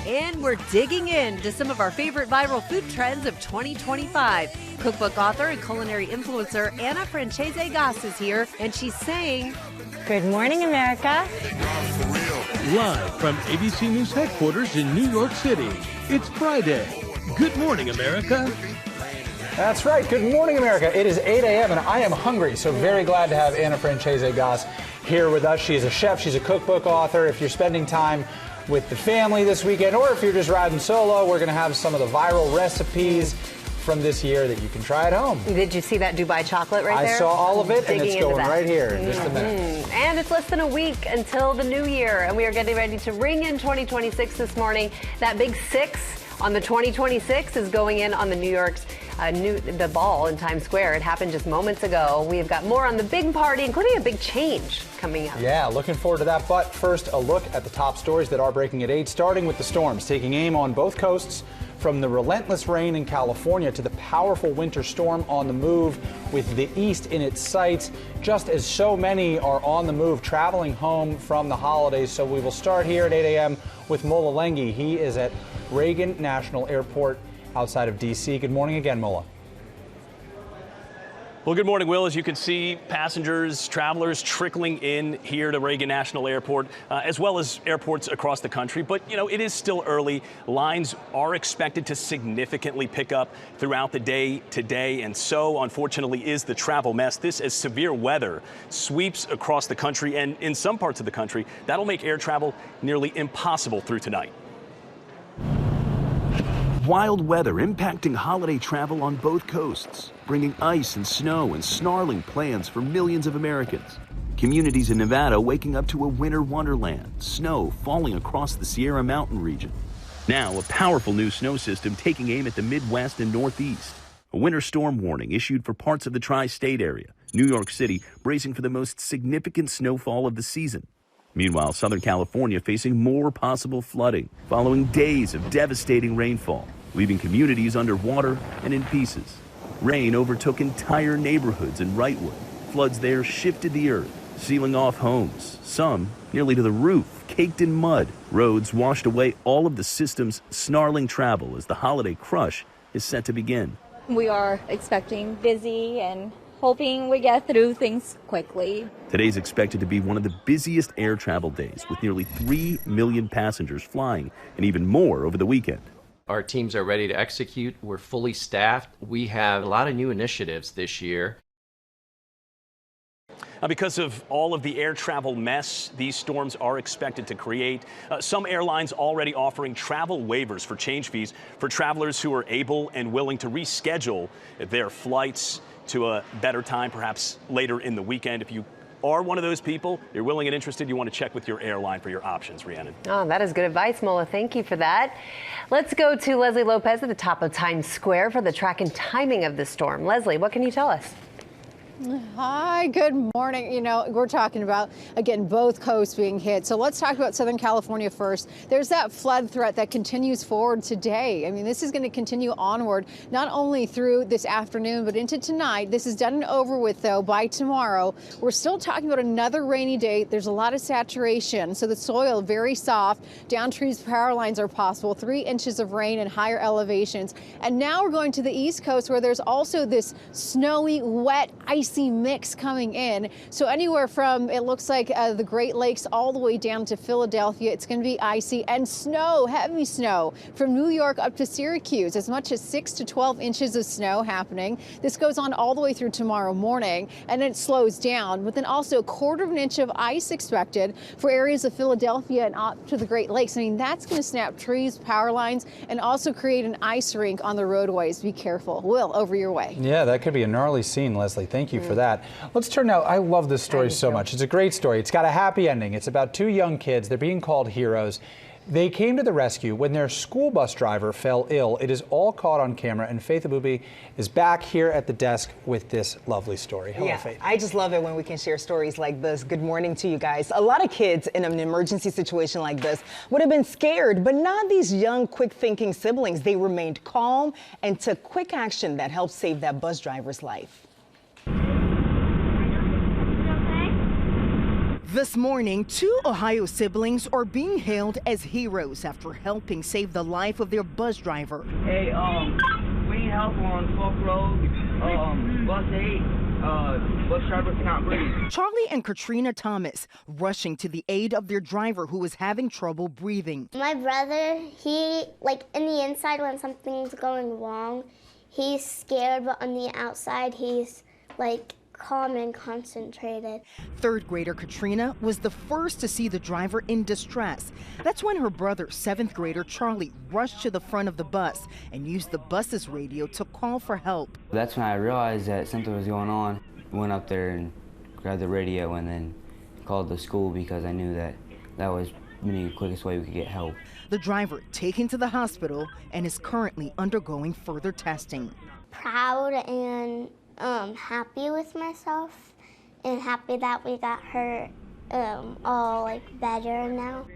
And we're digging into some of our favorite viral food trends of 2025. Cookbook author and culinary influencer Anna Francese Gass is here, and she's saying, "Good morning, America." Live from ABC News headquarters in New York City, it's Friday. Good morning, America. That's right. Good morning, America. It is 8 a.m. and I am hungry, so very glad to have Anna Francese Gass here with us. She is a chef. She's a cookbook author. If you're spending time with the family this weekend, or if you're just riding solo, we're going to have some of the viral recipes from this year that you can try at home. Did you see that Dubai chocolate right there? I saw all of it, and it's going that. right here in just a minute. And it's less than a week until the new year, and we are getting ready to ring in 2026 this morning. That big 6 on the 2026 is going in on the New York's the ball in Times Square. It happened just moments ago. We've got more on the big party, including a big change coming up. Yeah, looking forward to that. But first, a look at the top stories that are breaking at 8, starting with the storms taking aim on both coasts. From the relentless rain in California to the powerful winter storm on the move with the east in its sights, just as so many are on the move traveling home from the holidays. So we will start here at 8 a.m. with Mola Lenghi. He is at Reagan National Airport outside of D.C. Good morning again, Mola. Well, good morning, Will. As you can see, passengers, travelers trickling in here to Reagan National Airport, as well as airports across the country. But, you know, it is still early. Lines are expected to significantly pick up throughout the day today. And so, unfortunately, is the travel mess. This as severe weather sweeps across the country, and in some parts of the country, that'll make air travel nearly impossible through tonight. Wild weather impacting holiday travel on both coasts, bringing ice and snow and snarling plans for millions of Americans. Communities in Nevada waking up to a winter wonderland, snow falling across the Sierra Mountain region. Now, a powerful new snow system taking aim at the Midwest and Northeast. A winter storm warning issued for parts of the tri-state area. New York City bracing for the most significant snowfall of the season. Meanwhile, Southern California facing more possible flooding following days of devastating rainfall. leaving communities underwater and in pieces. Rain overtook entire neighborhoods in Wrightwood. Floods there shifted the earth, sealing off homes, some nearly to the roof, caked in mud. Roads washed away all of the system's snarling travel as the holiday crush is set to begin. We are expecting busy and hoping we get through things quickly. Today's expected to be one of the busiest air travel days, with nearly 3 million passengers flying and even more over the weekend. Our teams are ready to execute. We're fully staffed. We have a lot of new initiatives this year. Because of all of the air travel mess these storms are expected to create, some airlines already offering travel waivers for change fees for travelers who are able and willing to reschedule their flights to a better time, perhaps later in the weekend. If you are one of those people, you're willing and interested, you want to check with your airline for your options, Rhiannon. Oh, that is good advice, Mola. Thank you for that. Let's go to Leslie Lopez at the top of Times Square for the track and timing of the storm. Leslie, what can you tell us? Hi, good morning. You know, we're talking about, again, both coasts being hit. So let's talk about Southern California first. There's that flood threat that continues forward today. I mean, this is going to continue onward, not only through this afternoon, but into tonight. This is done and over with, though, by tomorrow. We're still talking about another rainy day. There's a lot of saturation, so the soil very soft. Down trees, power lines are possible. 3 inches of rain and higher elevations. And now we're going to the East Coast, where there's also this snowy, wet, icy mix coming in. So anywhere from, it looks like the Great Lakes all the way down to Philadelphia, it's going to be icy, and snow, heavy snow from New York up to Syracuse, as much as 6 to 12 inches of snow happening. This goes on all the way through tomorrow morning, and then it slows down, but then also 1/4 of an inch of ice expected for areas of Philadelphia and up to the Great Lakes. I mean, that's going to snap trees, power lines, and also create an ice rink on the roadways. Be careful. Will, over your way. Yeah, that could be a gnarly scene, Leslie. Thank you for that. Let's turn now. I love this story so much. It's a great story. It's got a happy ending. It's about 2 young kids. They're being called heroes. They came to the rescue when their school bus driver fell ill. It is all caught on camera, and Faith Abubi is back here at the desk with this lovely story. Hello, Faith. I just love it when we can share stories like this. Good morning to you guys. A lot of kids in an emergency situation like this would have been scared, but not these young, quick-thinking siblings. They remained calm and took quick action that helped save that bus driver's life. This morning, 2 Ohio siblings are being hailed as heroes after helping save the life of their bus driver. Hey, we need help on Fork Road, bus 8, bus driver cannot breathe. Charlie and Katrina Thomas rushing to the aid of their driver who was having trouble breathing. My brother, he, in the inside when something's going wrong, he's scared, but on the outside, he's, calm and concentrated. 3rd grader Katrina was the first to see the driver in distress. That's when her brother, 7th grader Charlie, rushed to the front of the bus and used the bus's radio to call for help. That's when I realized that something was going on. Went up there and grabbed the radio and then called the school because I knew that was the quickest way we could get help. The driver taken to the hospital and is currently undergoing further testing. Proud and happy with myself and happy that we got her all better now.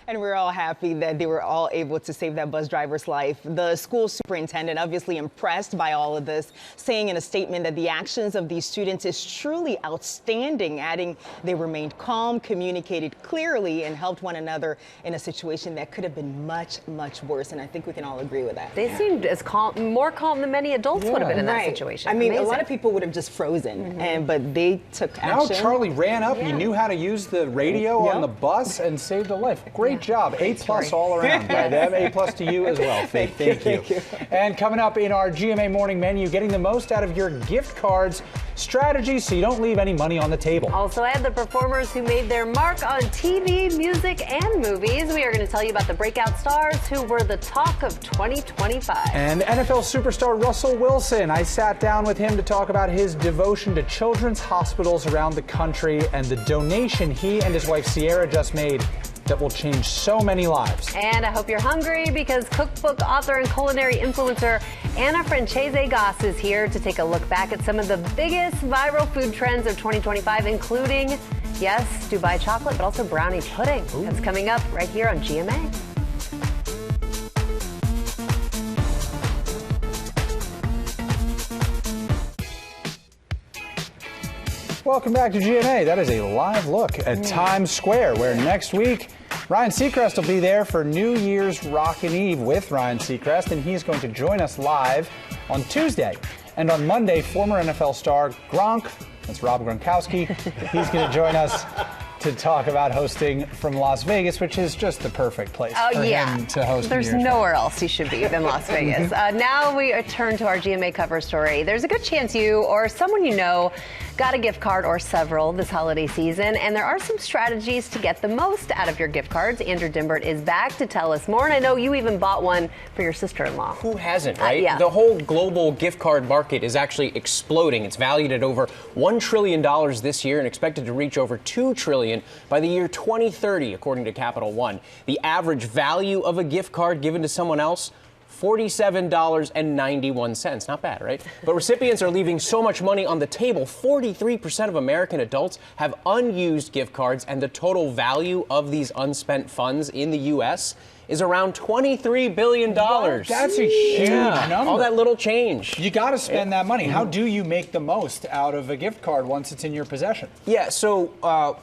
And we're all happy that they were all able to save that bus driver's life. The school superintendent obviously impressed by all of this, saying in a statement that the actions of these students is truly outstanding, adding they remained calm, communicated clearly, and helped one another in a situation that could have been much, much worse. And I think we can all agree with that. They seemed as calm, more calm than many adults would have been in that situation. I mean, a lot of people would have just frozen, but they took action. Now Charlie ran up. He knew how to use the radio on the bus and saved a life. Great job. A+ all around by them. A+ to you as well, Faith. Thank you. And coming up in our GMA morning menu, getting the most out of your gift cards, strategies so you don't leave any money on the table. Also add the performers who made their mark on TV, music, and movies. We are going to tell you about the breakout stars who were the talk of 2025. And NFL superstar Russell Wilson. I sat down with him to talk about his devotion to children's hospitals around the country and the donation he and his wife Sierra just made that will change so many lives. And I hope you're hungry because cookbook author and culinary influencer Anna Francese Gass is here to take a look back at some of the biggest viral food trends of 2025, including, yes, Dubai chocolate, but also brownie pudding. That's coming up right here on GMA. Welcome back to GMA. That is a live look at Times Square, where next week Ryan Seacrest will be there for New Year's Rockin' Eve with Ryan Seacrest, and he's going to join us live on Tuesday. And on Monday, former NFL star Gronk, that's Rob Gronkowski, he's going to join us to talk about hosting from Las Vegas, which is just the perfect place for him to host. There's nowhere else he should be than Las Vegas. Now we turn to our GMA cover story. There's a good chance you or someone you know got a gift card or several this holiday season, and there are some strategies to get the most out of your gift cards. Andrew Dimbert is back to tell us more, and I know you even bought one for your sister-in-law. Who hasn't, right? Yeah. The whole global gift card market is actually exploding. It's valued at over $1 trillion this year and expected to reach over $2 trillion by the year 2030, according to Capital One. The average value of a gift card given to someone else, $47.91. Not bad, right? But recipients are leaving so much money on the table. 43% of American adults have unused gift cards, and the total value of these unspent funds in the U.S. is around $23 billion. That's a huge number. All that little change. You got to spend that money. How do you make the most out of a gift card once it's in your possession? Yeah, so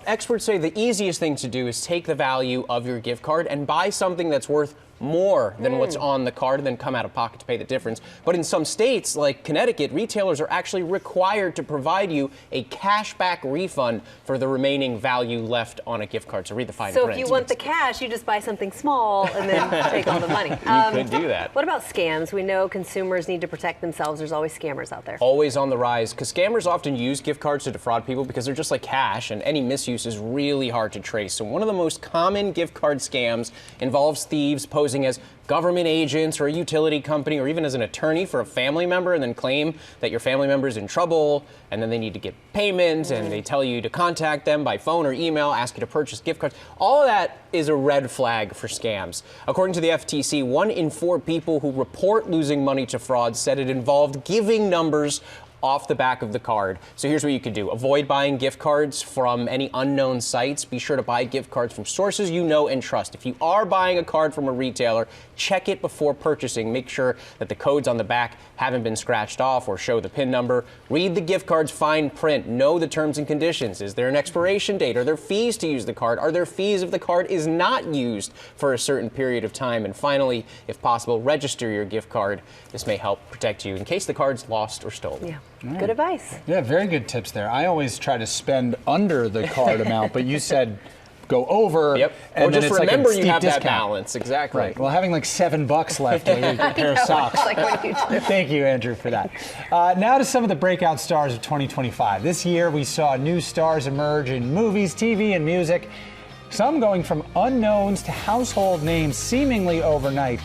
experts say the easiest thing to do is take the value of your gift card and buy something that's worth more than what's on the card and then come out of pocket to pay the difference. But in some states, like Connecticut, retailers are actually required to provide you a cashback refund for the remaining value left on a gift card. So read the fine print. So if you want the cash, you just buy something small and then take all the money. You could do that. What about scams? We know consumers need to protect themselves. There's always scammers out there. Always on the rise, because scammers often use gift cards to defraud people because they're just like cash, and any misuse is really hard to trace. So one of the most common gift card scams involves thieves posing as government agents or a utility company or even as an attorney for a family member, and then claim that your family member is in trouble and then they need to get payment and they tell you to contact them by phone or email, ask you to purchase gift cards. All of that is a red flag for scams. According to the FTC, 1 in 4 people who report losing money to fraud said it involved giving numbers off the back of the card. So here's what you can do. Avoid buying gift cards from any unknown sites. Be sure to buy gift cards from sources you know and trust. If you are buying a card from a retailer, check it before purchasing. Make sure that the codes on the back haven't been scratched off or show the PIN number. Read the gift card's fine print. Know the terms and conditions. Is there an expiration date? Are there fees to use the card? Are there fees if the card is not used for a certain period of time? And finally, if possible, register your gift card. This may help protect you in case the card's lost or stolen. Yeah. Good advice. Yeah, very good tips there. I always try to spend under the card amount, but you said go over. Yep. And or just then it's remember like a you have discount. that balance. Exactly. Right. Well, having like $7 left on a pair of socks. Like what you do. Thank you, Andrew, for that. Now to some of the breakout stars of 2025. This year, we saw new stars emerge in movies, TV, and music. Some going from unknowns to household names seemingly overnight.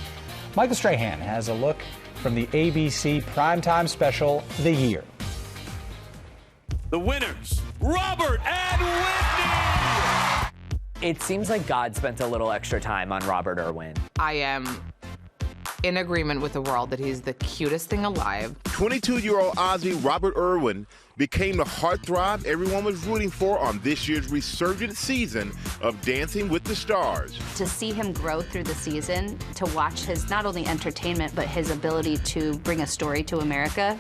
Michael Strahan has a look from the ABC primetime special, The Year. The winners, Robert and Whitney! It seems like God spent a little extra time on Robert Irwin. I am in agreement with the world that he's the cutest thing alive. 22-year-old Aussie Robert Irwin became the heartthrob everyone was rooting for on this year's resurgent season of Dancing with the Stars. To see him grow through the season, to watch his not only entertainment, but his ability to bring a story to America,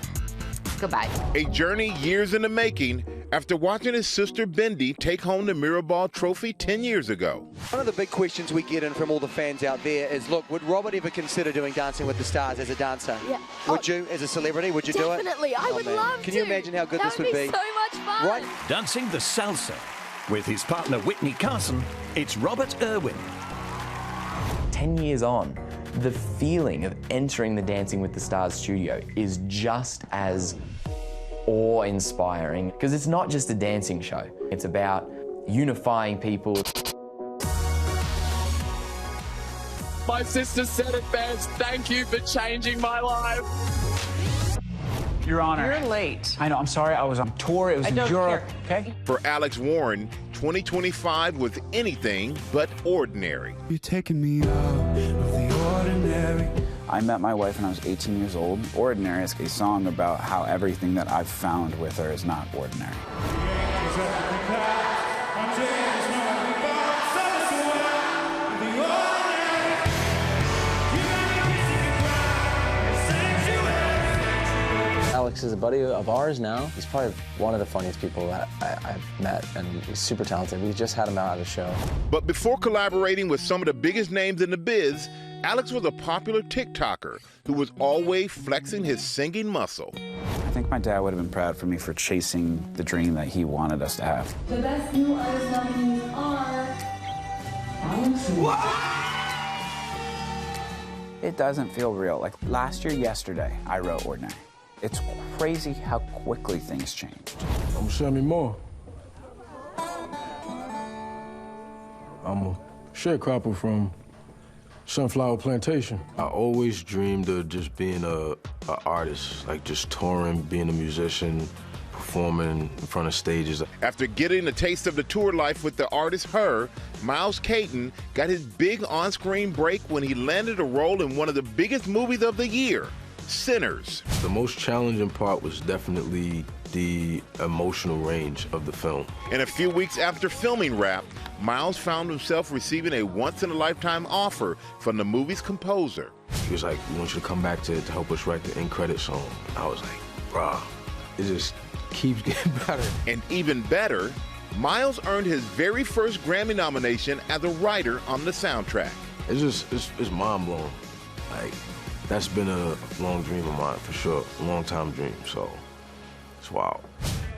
goodbye. A journey years in the making after watching his sister Bendy take home the Mirrorball Trophy 10 years ago. One of the big questions we get in from all the fans out there is, look, would Robert ever consider doing Dancing with the Stars as a dancer? Yeah. Would you, as a celebrity, would you do it? Definitely, I would love to. Can you imagine how good this would be? That would be so much fun. Right? Dancing the Salsa. With his partner Whitney Carson, it's Robert Irwin. 10 years on, the feeling of entering the Dancing with the Stars studio is just as awe-inspiring, because it's not just a dancing show. It's about unifying people. My sister said it best. Thank you for changing my life. Your Honor. You're late. I know, I'm sorry. I was on tour. It was in Europe. Okay? For Alex Warren, 2025 was anything but ordinary. You're taking me out of the ordinary. I met my wife when I was 18 years old. Ordinary is a song about how everything that I've found with her is not ordinary. Alex is a buddy of ours now. He's probably one of the funniest people that I've met, and he's super talented. We just had him out at a show. But before collaborating with some of the biggest names in the biz, Alex was a popular TikToker who was always flexing his singing muscle. I think my dad would have been proud for me for chasing the dream that he wanted us to have. The best new artist nominees are It doesn't feel real. Like yesterday, I wrote Ordinary. It's crazy how quickly things changed. I'm Sammy Moore. I'm a sharecropper from Sunflower Plantation. I always dreamed of just being an artist, like just touring, being a musician, performing in front of stages. After getting a taste of the tour life with the artist Her, Miles Caton got his big on-screen break when he landed a role in one of the biggest movies of the year, Sinners. The most challenging part was definitely the emotional range of the film. And a few weeks after filming Rap, Miles found himself receiving a once-in-a-lifetime offer from the movie's composer. He was like, "We want you to come back to help us write the end credit song." I was like, "Bruh, it just keeps getting better." And even better, Miles earned his very first Grammy nomination as a writer on the soundtrack. It's mind-blowing. Like, that's been a long dream of mine, for sure, a long-time dream, so it's wild.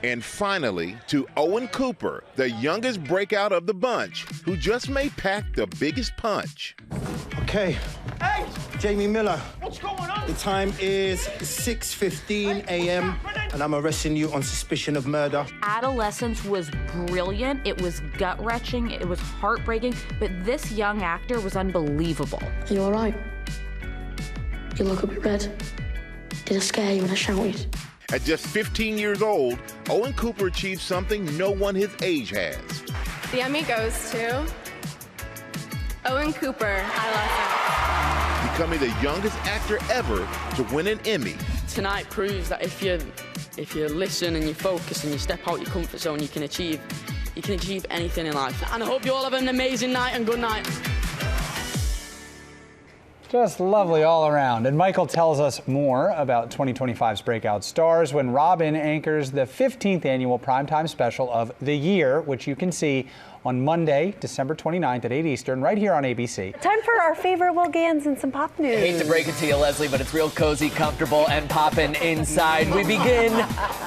And finally, to Owen Cooper, the youngest breakout of the bunch, who just may pack the biggest punch. Okay. Hey! Jamie Miller. What's going on? The time is 6:15 a.m. and I'm arresting you on suspicion of murder. Adolescence was brilliant. It was gut-wrenching. It was heartbreaking. But this young actor was unbelievable. You all right? You look a bit red. Did I scare you when I shouted? At just 15 years old, Owen Cooper achieved something no one his age has. The Emmy goes to Owen Cooper. I love him. Becoming the youngest actor ever to win an Emmy. Tonight proves that if you listen and you focus and you step out your comfort zone, you can achieve anything in life. And I hope you all have an amazing night and good night. Just lovely all around. And Michael tells us more about 2025's breakout stars when Robin anchors the 15th annual primetime special of The Year, which you can see on Monday, December 29th at 8 Eastern, right here on ABC. Time for our favorite Will Gans and some pop news. I hate to break it to you, Leslie, but it's real cozy, comfortable, and poppin' inside. We begin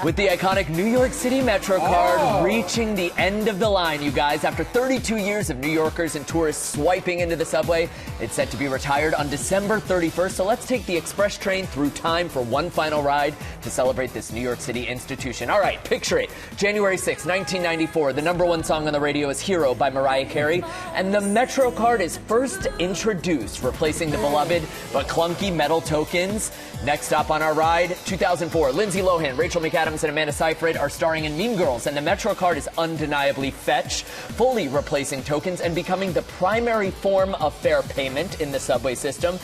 with the iconic New York City Metro card reaching the end of the line, you guys. After 32 years of New Yorkers and tourists swiping into the subway, it's set to be retired on December 31st. So let's take the express train through time for one final ride to celebrate this New York City institution. All right, picture it. January 6, 1994, the #1 song on the radio is Hero by Mariah Carey, and the Metro card is first introduced, replacing the beloved but clunky metal tokens. Next up on our ride, 2004, Lindsay Lohan, Rachel McAdams, and Amanda Seyfried are starring in Mean Girls, and the Metro card is undeniably fetch, fully replacing tokens and becoming the primary form of fare payment in the subway system.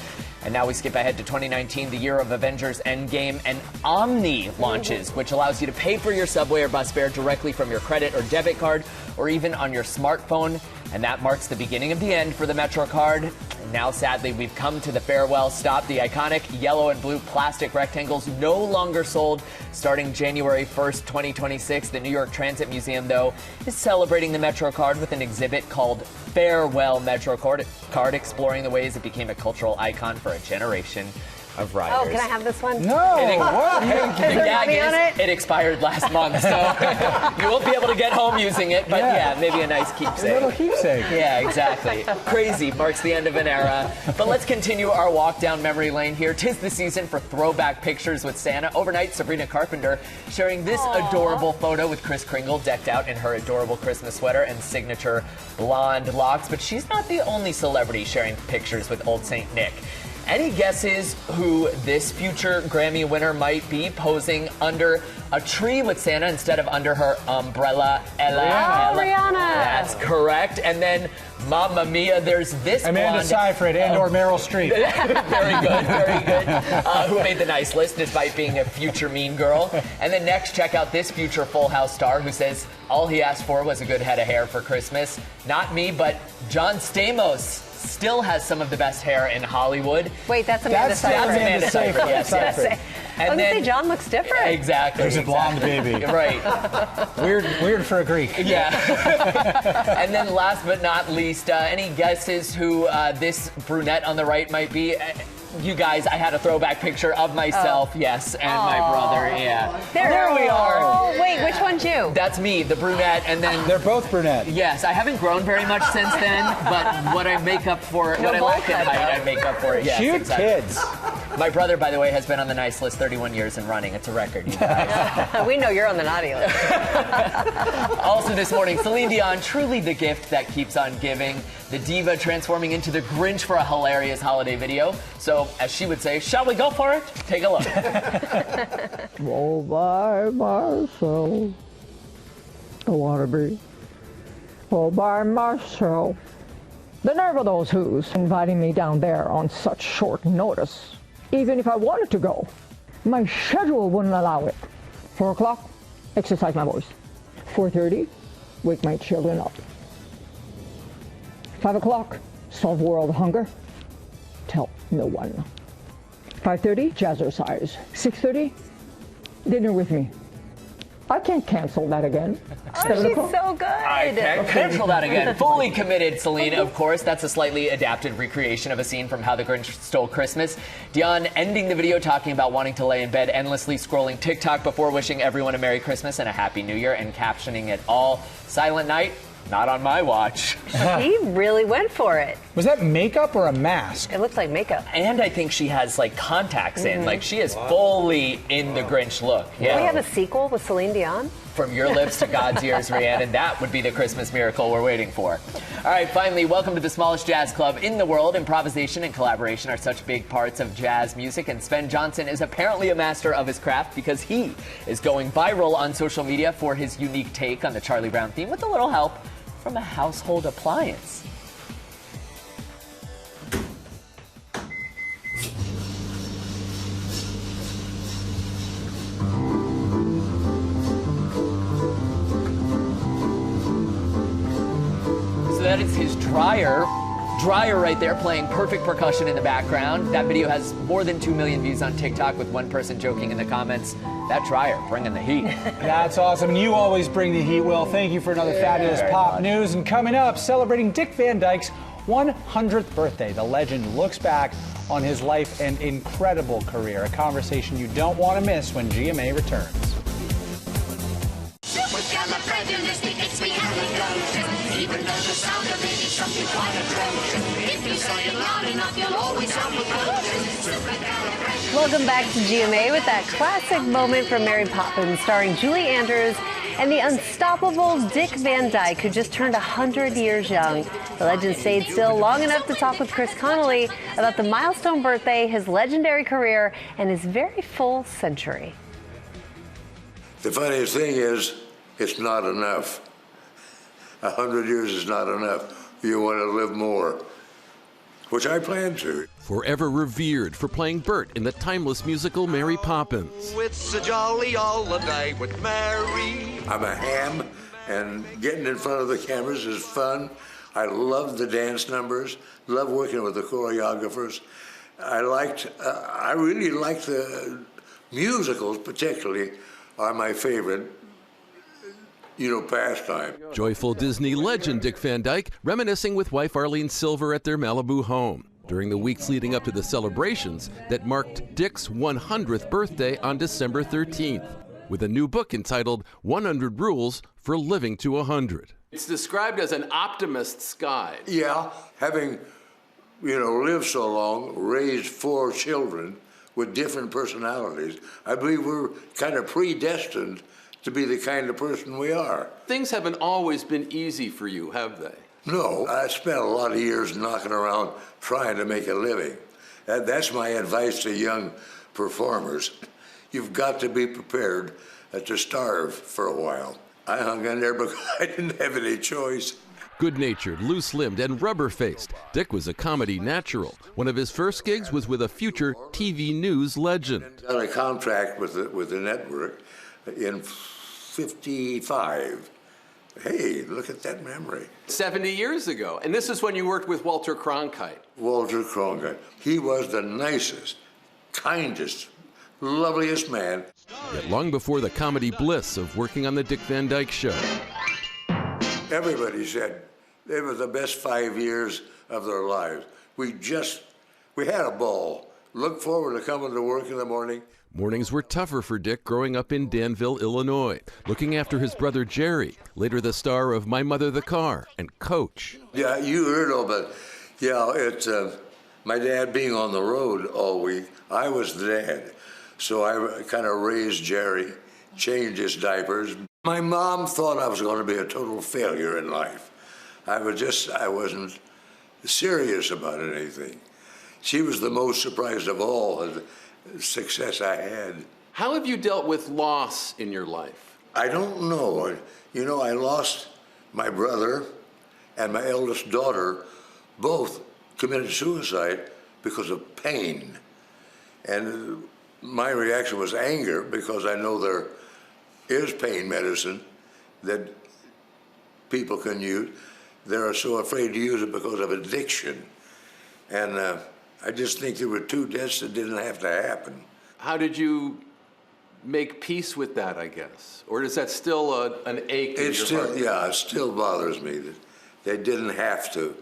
And now we skip ahead to 2019, the year of Avengers Endgame, and Omni launches, which allows you to pay for your subway or bus fare directly from your credit or debit card, or even on your smartphone. And that marks the beginning of the end for the Metro card. And now, sadly, we've come to the farewell stop. The iconic yellow and blue plastic rectangles no longer sold. Starting January 1st, 2026, the New York Transit Museum, though, is celebrating the Metro card with an exhibit called Farewell Metro Card, exploring the ways it became a cultural icon for a generation of riders. Oh, can I have this one? No. What? The gag is, it expired last month, so you won't be able to get home using it, but yeah maybe a nice keepsake. A little keepsake. Yeah, exactly. Crazy marks the end of an era. But let's continue our walk down memory lane here. 'Tis the season for throwback pictures with Santa. Overnight, Sabrina Carpenter sharing this adorable photo with Kris Kringle decked out in her adorable Christmas sweater and signature blonde locks. But she's not the only celebrity sharing pictures with Old St. Nick. Any guesses who this future Grammy winner might be posing under a tree with Santa instead of under her umbrella? Rihanna. That's correct. And then, Mamma Mia, there's this Amanda Seyfried and/or Meryl Streep. Very good, very good. Who made the nice list despite being a future mean girl. And then next, check out this future Full House star who says all he asked for was a good head of hair for Christmas. Not me, but John Stamos. still has some of the best hair in Hollywood. Wait, that's Amanda That's Seyfried. Amanda Seyfried, yes, yes. I was going to say, John looks different. Exactly. There's a blonde baby. Right. Weird for a Greek. Yeah. And then last but not least, any guesses who this brunette on the right might be? You guys, I had a throwback picture of myself, yes, and my brother, yeah. There we are. Oh, wait, which one's you? That's me, the brunette, and then... They're both brunette. Yes, I haven't grown very much since then, but what I make up for, what I lack in height, I make up for it, yes, Cute exactly. kids. My brother, by the way, has been on the nice list 31 years and running. It's a record, you guys. We know you're on the naughty list. Also this morning, Celine Dion, truly the gift that keeps on giving. The diva transforming into the Grinch for a hilarious holiday video. So, as she would say, shall we go for it? Take a look. All by myself, I wanna be all by myself. The nerve of those who's inviting me down there on such short notice. Even if I wanted to go, my schedule wouldn't allow it. 4 o'clock, exercise my voice. 4:30, wake my children up. 5 o'clock, solve world hunger. Tell no one. 5:30, jazzercise. 6:30, dinner with me. I can't cancel that again. Oh, she's so good. I can't cancel that again. Fully committed, Celine, of course. That's a slightly adapted recreation of a scene from How the Grinch Stole Christmas. Dion ending the video talking about wanting to lay in bed, endlessly scrolling TikTok before wishing everyone a Merry Christmas and a Happy New Year, and captioning it all, Silent Night, not on my watch. He really went for it. Was that makeup or a mask? It looks like makeup. And I think she has like contacts in. Like she is fully in the Grinch look. Yeah. We have a sequel with Celine Dion. From your lips to God's ears, Rhiannon, that would be the Christmas miracle we're waiting for. All right, finally, welcome to the smallest jazz club in the world. Improvisation and collaboration are such big parts of jazz music, and Sven Johnson is apparently a master of his craft because he is going viral on social media for his unique take on the Charlie Brown theme with a little help from a household appliance. So that is his dryer right there playing perfect percussion in the background. That video has more than 2 million views on TikTok with one person joking in the comments, that dryer bringing the heat. That's awesome. You always bring the heat, Will. Thank you for another fabulous pop news. And coming up, celebrating Dick Van Dyke's 100th birthday. The legend looks back on his life and incredible career. A conversation you don't want to miss when GMA returns. Even though the sound of it is something quite atrocious. If you say it loud enough, you'll always sound precocious. Welcome back to GMA with that classic moment from Mary Poppins starring Julie Andrews and the unstoppable Dick Van Dyke, who just turned 100 years young. The legend stayed still long enough to talk with Chris Connolly about the milestone birthday, his legendary career, and his very full century. The funniest thing is, it's not enough. 100 years is not enough. You want to live more, which I plan to. Forever revered for playing Bert in the timeless musical Mary Poppins. It's a jolly holiday with Mary. I'm a ham, and getting in front of the cameras is fun. I love the dance numbers, love working with the choreographers. I really like the musicals, particularly, are my favorite. Pastime. Joyful Disney legend Dick Van Dyke reminiscing with wife Arlene Silver at their Malibu home during the weeks leading up to the celebrations that marked Dick's 100th birthday on December 13th, with a new book entitled 100 Rules for Living to 100. It's described as an optimist's guide. Yeah, having, lived so long, raised 4 children with different personalities, I believe we're kind of predestined to be the kind of person we are. Things haven't always been easy for you, have they? No, I spent a lot of years knocking around trying to make a living. That's my advice to young performers. You've got to be prepared to starve for a while. I hung in there because I didn't have any choice. Good-natured, loose-limbed, and rubber-faced, Dick was a comedy natural. One of his first gigs was with a future TV news legend. I got a contract with the network in 55, Hey, look at that memory. 70 years ago. And this is when you worked with Walter Cronkite. Walter Cronkite. He was the nicest, kindest, loveliest man. Yet long before the comedy bliss of working on the Dick Van Dyke Show. Everybody said it was the best 5 years of their lives. We had a ball. Look forward to coming to work in the morning. Mornings were tougher for Dick growing up in Danville, Illinois, looking after his brother Jerry, later the star of My Mother the Car and Coach. Yeah, you heard of it. Yeah, it's my dad being on the road all week. I was the dad, so I kind of raised Jerry, changed his diapers. My mom thought I was going to be a total failure in life. I wasn't serious about anything. She was the most surprised of all at the success I had. How have you dealt with loss in your life? I don't know. You know, I lost my brother and my eldest daughter. Both committed suicide because of pain. And my reaction was anger because I know there is pain medicine that people can use. They're so afraid to use it because of addiction. And I just think there were two deaths that didn't have to happen. How did you make peace with that, I guess? Or is that still an ache in your heart? Yeah, it still bothers me that they didn't have to.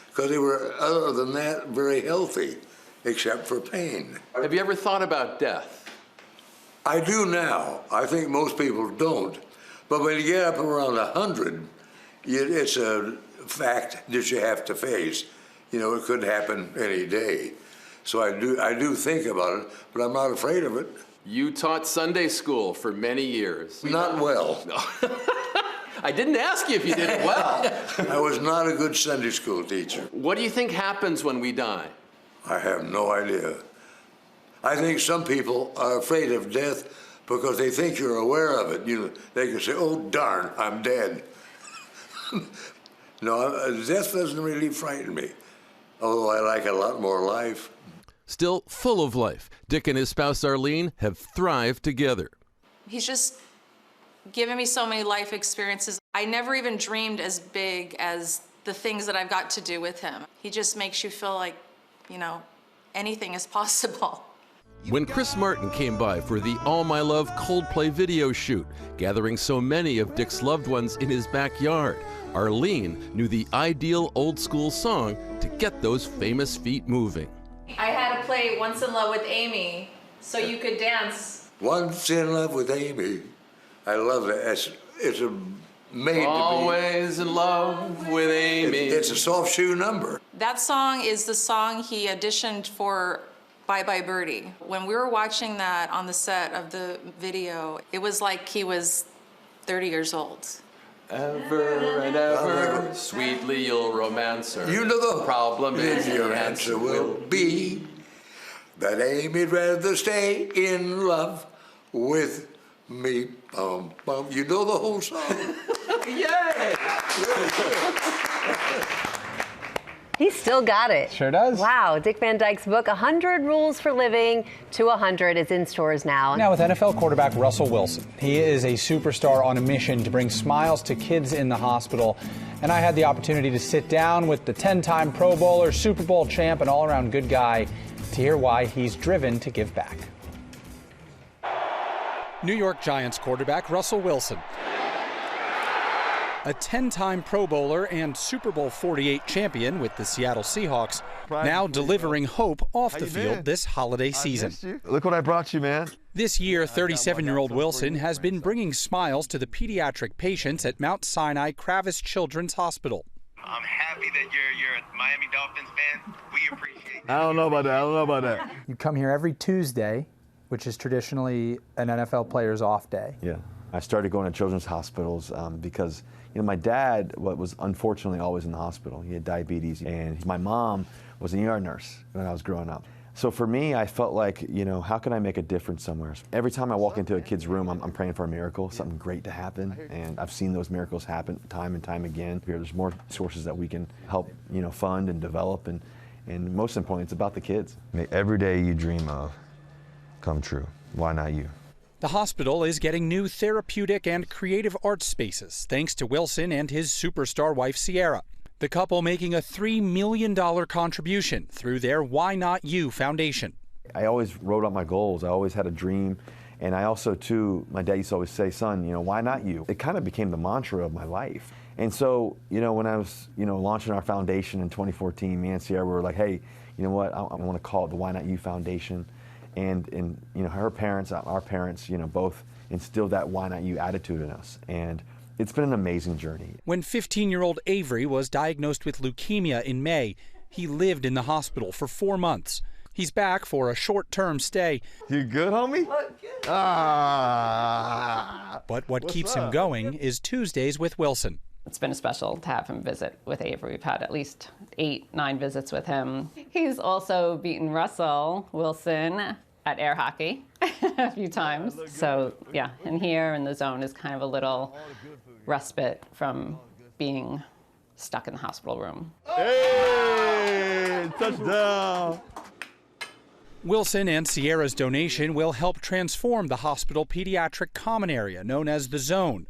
Because they were, other than that, very healthy, except for pain. Have you ever thought about death? I do now. I think most people don't. But when you get up around 100, it's a fact that you have to face. You know, it could happen any day. So I do think about it, but I'm not afraid of it. You taught Sunday school for many years. Not well. I didn't ask you if you did it well. I was not a good Sunday school teacher. What do you think happens when we die? I have no idea. I think some people are afraid of death because they think you're aware of it. You know, they can say, "Oh, darn, I'm dead." No, death doesn't really frighten me, although I like a lot more life. Still full of life, Dick and his spouse Arlene have thrived together. He's just given me so many life experiences. I never even dreamed as big as the things that I've got to do with him. He just makes you feel like, you know, anything is possible. When Chris Martin came by for the All My Love Coldplay video shoot, gathering so many of Dick's loved ones in his backyard, Arlene knew the ideal old school song to get those famous feet moving. I had to play Once in Love with Amy so you could dance. Once in Love with Amy. I love that. It's a made Always to be. In love with Amy. It's a soft shoe number. That song is the song he auditioned for Bye Bye Birdie. When we were watching that on the set of the video, it was like he was 30 years old. Ever and ever, sweetly you'll romance her. You know the problem is your answer will be that Amy'd rather stay in love with me. Bum, bum. You know the whole song. Yay! He still got it. Sure does. Wow. Dick Van Dyke's book, 100 Rules for Living to 100, is in stores now. Now with NFL quarterback Russell Wilson. He is a superstar on a mission to bring smiles to kids in the hospital. And I had the opportunity to sit down with the 10-time Pro Bowler, Super Bowl champ, and all-around good guy to hear why he's driven to give back. New York Giants quarterback Russell Wilson. A 10-time Pro Bowler and Super Bowl 48 champion with the Seattle Seahawks, now delivering hope off the field this holiday season. Look what I brought you, man. This year, 37-year-old Wilson has been bringing smiles to the pediatric patients at Mount Sinai Kravis Children's Hospital. I'm happy that you're a Miami Dolphins fan. We appreciate it. I don't know about that. You come here every Tuesday, which is traditionally an NFL player's off day. Yeah. I started going to children's hospitals because, you know, my dad was unfortunately always in the hospital. He had diabetes, and my mom was an ER nurse when I was growing up. So for me, I felt like, you know, how can I make a difference somewhere? Every time I walk into a kid's room, I'm praying for a miracle, something great to happen, and I've seen those miracles happen time and time again. There's more sources that we can help, you know, fund and develop, and most importantly, it's about the kids. Make every day you dream of come true. Why not you? The hospital is getting new therapeutic and creative art spaces thanks to Wilson and his superstar wife, Sierra. The couple making a $3 million contribution through their Why Not You Foundation. I always wrote out my goals. I always had a dream. And I also, too, my dad used to always say, son, why not you? It kind of became the mantra of my life. And so, when I was, launching our foundation in 2014, me and Sierra were like, hey, you know what, I want to call it the Why Not You Foundation. And her parents, our parents, both instilled that Why Not You attitude in us. And it's been an amazing journey. When 15-year-old Avery was diagnosed with leukemia in May, he lived in the hospital for 4 months. He's back for a short-term stay. You good, homie? But what keeps him going is Tuesdays with Wilson. It's been special to have him visit with Avery. We've had at least 8-9 visits with him. He's also beaten Russell Wilson at air hockey a few times. So yeah, and here in the zone is kind of a little respite from being stuck in the hospital room. Hey, touchdown! Wilson and Sierra's donation will help transform the hospital pediatric common area known as the Zone,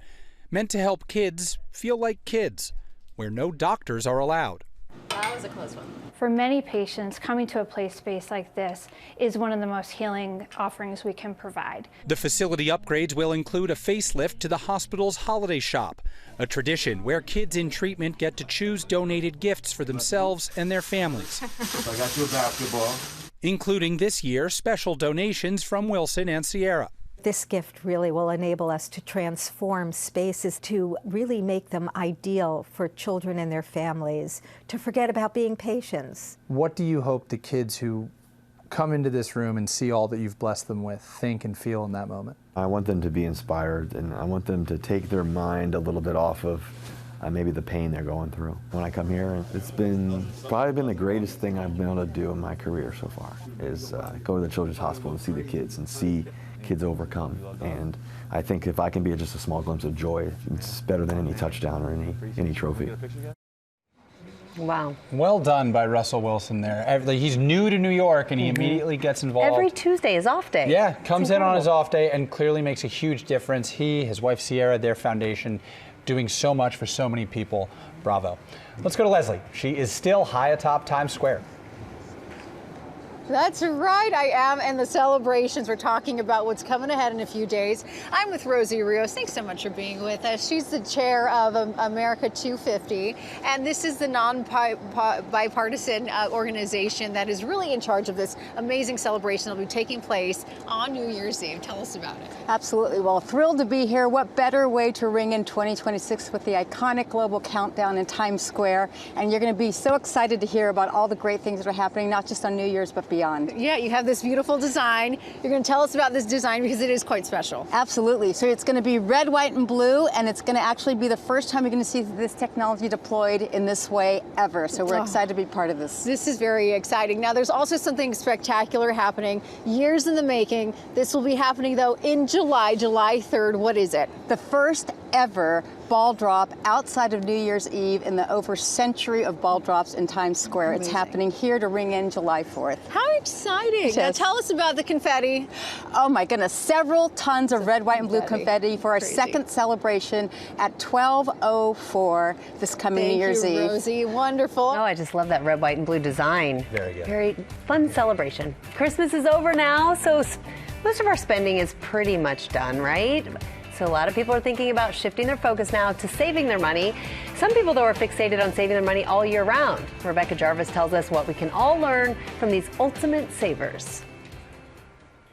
meant to help kids feel like kids, where no doctors are allowed. That was a close one. For many patients, coming to a play space like this is one of the most healing offerings we can provide. The facility upgrades will include a facelift to the hospital's holiday shop, a tradition where kids in treatment get to choose donated gifts for themselves and their families. I got you a basketball. Including this year special donations from Wilson and Sierra. This gift really will enable us to transform spaces to really make them ideal for children and their families, to forget about being patients. What do you hope the kids who come into this room and see all that you've blessed them with think and feel in that moment? I want them to be inspired, and I want them to take their mind a little bit off of maybe the pain they're going through. When I come here, it's probably been the greatest thing I've been able to do in my career so far, is go to the Children's Hospital and see the kids and see kids overcome. And I think if I can be just a small glimpse of joy, it's better than any touchdown or any trophy. Wow. Well done by Russell Wilson there. He's new to New York and he immediately gets involved. Every Tuesday is off day. Yeah, comes in on his off day and clearly makes a huge difference. He, his wife Sierra, their foundation, doing so much for so many people. Bravo. Let's go to Leslie. She is still high atop Times Square. That's right, I am, and the celebrations, we're talking about what's coming ahead in a few days. I'm with Rosie Rios. Thanks so much for being with us. She's the chair of America 250, and this is the non-bipartisan organization that is really in charge of this amazing celebration that will be taking place on New Year's Eve. Tell us about it. Absolutely. Well, thrilled to be here. What better way to ring in 2026 with the iconic global countdown in Times Square, and you're going to be so excited to hear about all the great things that are happening, not just on New Year's, but beyond. Yeah, you have this beautiful design. You're going to tell us about this design because it is quite special. Absolutely. So it's going to be red, white, and blue, and it's going to actually be the first time you're going to see this technology deployed in this way ever. So we're excited to be part of this. This is very exciting. Now, there's also something spectacular happening, years in the making. This will be happening, though, in July 3rd. What is it? The first ever ball drop outside of New Year's Eve in the over century of ball drops in Times Square. Amazing. It's happening here to ring in July 4th. How exciting. Yes. Now tell us about the confetti. Oh my goodness, several tons of red, white, and blue confetti for our second celebration at 12:04 this coming New Year's Eve. Thank you, Rosie. Wonderful. Oh, I just love that red, white, and blue design. Very good. Very fun celebration. Christmas is over now, so most of our spending is pretty much done, right? So a lot of people are thinking about shifting their focus now to saving their money. Some people, though, are fixated on saving their money all year round. Rebecca Jarvis tells us what we can all learn from these ultimate savers.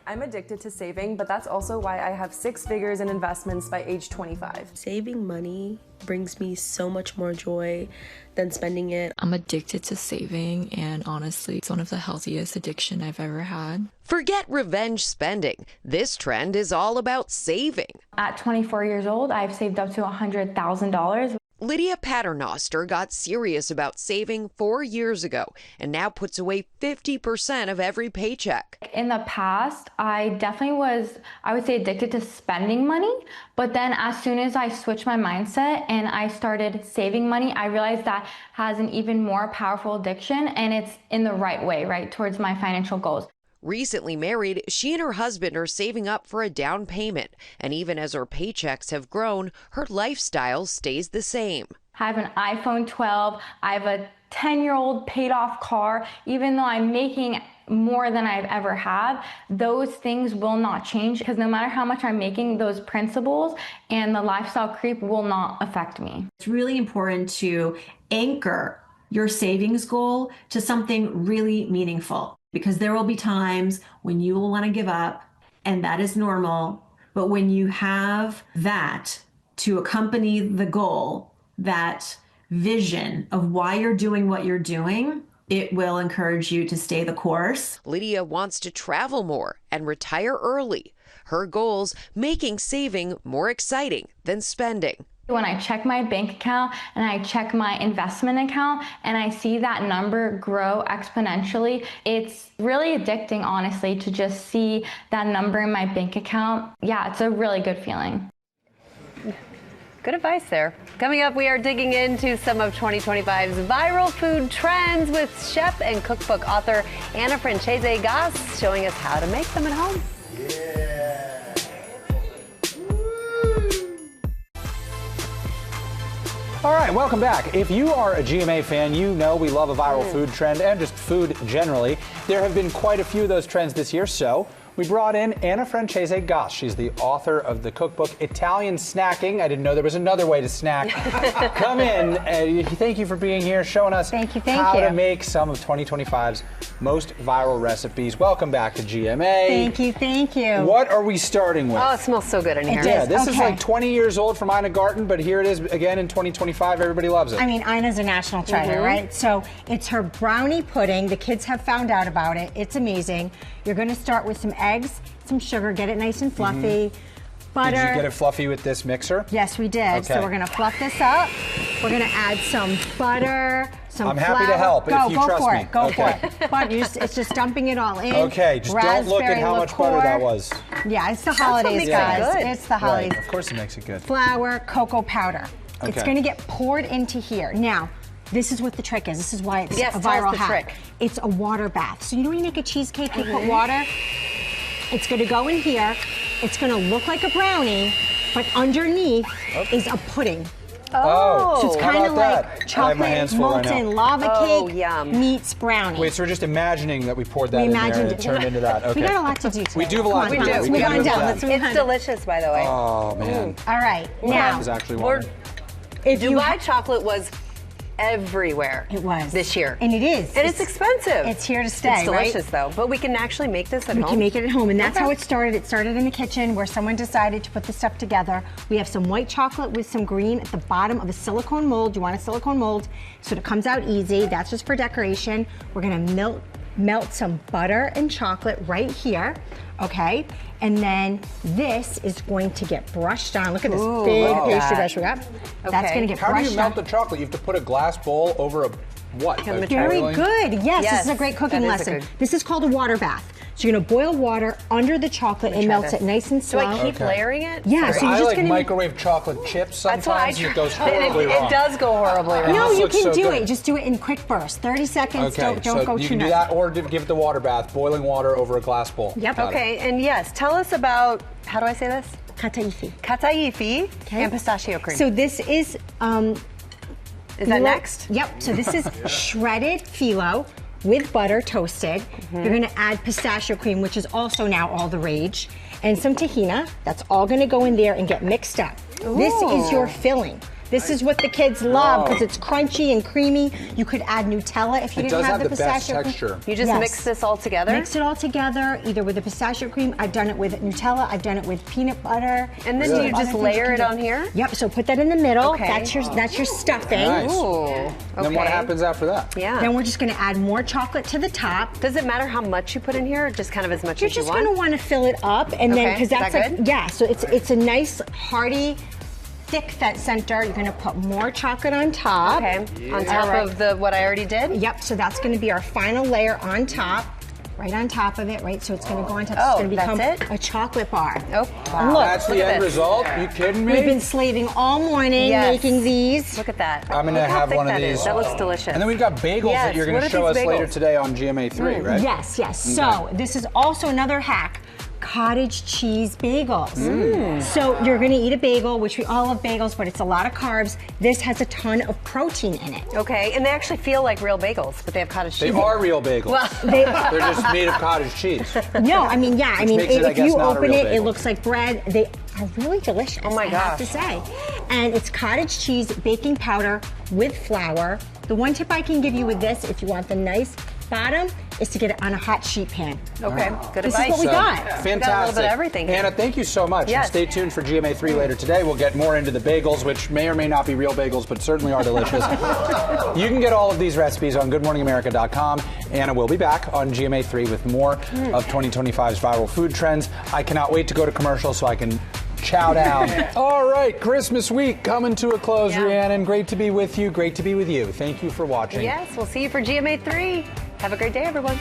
I'm addicted to saving, but that's also why I have 6 figures in investments by age 25. Saving money brings me so much more joy than spending it. I'm addicted to saving, and honestly, it's one of the healthiest addiction I've ever had. Forget revenge spending. This trend is all about saving. At 24 years old, I've saved up to $100,000. Lydia Paternoster got serious about saving 4 years ago and now puts away 50% of every paycheck. In the past, I definitely was, I would say, addicted to spending money. But then as soon as I switched my mindset and I started saving money, I realized that has an even more powerful addiction, and it's in the right way, right, towards my financial goals. Recently married, she and her husband are saving up for a down payment. And even as her paychecks have grown, her lifestyle stays the same. I have an iPhone 12. I have a 10-year-old paid off car. Even though I'm making more than I've ever had, those things will not change, because no matter how much I'm making, those principles and the lifestyle creep will not affect me. It's really important to anchor your savings goal to something really meaningful, because there will be times when you will want to give up, and that is normal. But when you have that to accompany the goal, that vision of why you're doing what you're doing, it will encourage you to stay the course. Lydia wants to travel more and retire early. Her goals, making saving more exciting than spending. When I check my bank account and I check my investment account and I see that number grow exponentially, it's really addicting, honestly, to just see that number in my bank account. Yeah, it's a really good feeling. Good advice there. Coming up, we are digging into some of 2025's viral food trends with chef and cookbook author Anna Francese Gass showing us how to make them at home. All right, welcome back. If you are a GMA fan, you know we love a viral food trend and just food generally. There have been quite a few of those trends this year, so we brought in Anna Francese Gass. She's the author of the cookbook Italian Snacking. I didn't know there was another way to snack. Come in. Thank you for being here, showing us how to make some of 2025's most viral recipes. Welcome back to GMA. Thank you, thank you. What are we starting with? Oh, it smells so good in here. Yeah, this is like 20 years old from Ina Garten, but here it is again in 2025. Everybody loves it. I mean, Ina's a national treasure, right? So it's her brownie pudding. The kids have found out about it. It's amazing. You're going to start with some eggs, some sugar, get it nice and fluffy. Butter. Did you get it fluffy with this mixer? Yes, we did. Okay. So we're going to fluff this up. We're going to add some butter, some I'm flour. happy to help if you trust me. Go for it. But it's just dumping it all in. Okay, just don't look at how much butter that was. Yeah, it's the holidays, guys. It's the holidays. Right. Of course it makes it good. Flour, cocoa powder. Okay. It's going to get poured into here. Now, this is what the trick is. This is why it's a viral hack. Trick. It's a water bath. So you know when you make a cheesecake, you put water? It's going to go in here. It's going to look like a brownie, but underneath is a pudding. Oh, so it's kind of like chocolate molten lava cake meets brownie. Wait, so we're just imagining that we poured that in there and it turned into that. Okay. We got a lot to do today. We do have a lot to do. Let's move on down. It's delicious, by the way. Oh, man. All right. Now, is actually one. Dubai chocolate was everywhere. It was. This year. And it is. And it's expensive. It's here to stay, It's delicious, though. But we can actually make this at home. We can make it at home, and that's how it started. It started in the kitchen where someone decided to put this stuff together. We have some white chocolate with some green at the bottom of a silicone mold. You want a silicone mold so it comes out easy. That's just for decoration. We're gonna melt some butter and chocolate right here, okay? And then this is going to get brushed on. Look at this big pastry brush we got. That's going to get brushed on. How do you melt the chocolate? You have to put a glass bowl over a what? Very good. Yes, this is a great cooking lesson. This is called a water bath. So you're going to boil water under the chocolate and melt it nice and slow. Do I keep layering it? Yeah. So you're I just like going to microwave chocolate chips sometimes, and it goes horribly wrong. It does go horribly wrong. No, you can do it. Just do it in quick bursts. 30 seconds. Okay, don't go you too can do that, or give it the water bath, boiling water over a glass bowl. Yep. Okay, and yes, tell us about, how do I say this? Kataifi. Kataifi and pistachio cream. So this is... is that next? Yep. So this is shredded phyllo with butter toasted. You're going to add pistachio cream, which is also now all the rage, and some tahina. That's all going to go in there and get mixed up. This is your filling. This is what the kids love because it's crunchy and creamy. You could add Nutella if you didn't have the pistachio cream. Texture. You just mix this all together? Mix it all together, either with the pistachio cream. I've done it with Nutella. I've done it with peanut butter. And then you just layer it on here? Yep. So put that in the middle. Okay. That's your stuffing. Nice. Ooh. Okay. Then what happens after that? Yeah. Then we're just going to add more chocolate to the top. Does it matter how much you put in here, or just kind of as much as you want? You're just going to want to fill it up, and then because that's good? Yeah. So it's a nice hearty, thick fat center. You're going to put more chocolate on top. Okay. On top of the what I already did? Yep. So that's going to be our final layer on top. right on top of it, right? So it's going to go on top. Oh, It's going to become that's it? a chocolate bar. Oh, And look, That's the end result? You kidding me? We've been slaving all morning making these. Look at that. I'm going to have one of these. That looks delicious. And then we got bagels Yes. that you're going What to are show us these later bagels? today on GMA3, right? Yes, yes. Okay. So this is also another hack. Cottage cheese bagels. So you're going to eat a bagel, which we all love bagels, but it's a lot of carbs. This has a ton of protein in it. Okay, and they actually feel like real bagels, but they have cottage cheese. They are real bagels. Well, They're just made of cottage cheese. No, I mean, yeah, I Which mean, makes it, I if guess, you not a open real it, bagel. it looks like bread. They are really delicious. Oh my I have to gosh. say. And it's cottage cheese baking powder with flour. The one tip I can give you with this, if you want the nice bottom, is to get it on a hot sheet pan. Okay, good This advice. is what we got. Fantastic. We got a little bit of everything here. Hannah, thank you so much. Yes. And stay tuned for GMA3 later today. We'll get more into the bagels, which may or may not be real bagels, but certainly are delicious. You can get all of these recipes on goodmorningamerica.com. Anna will be back on GMA3 with more of 2025's viral food trends. I cannot wait to go to commercial so I can chow down. All right, Christmas week coming to a close, Rhiannon. Great to be with you. Great to be with you. Thank you for watching. Yes, we'll see you for GMA3. Have a great day, everyone.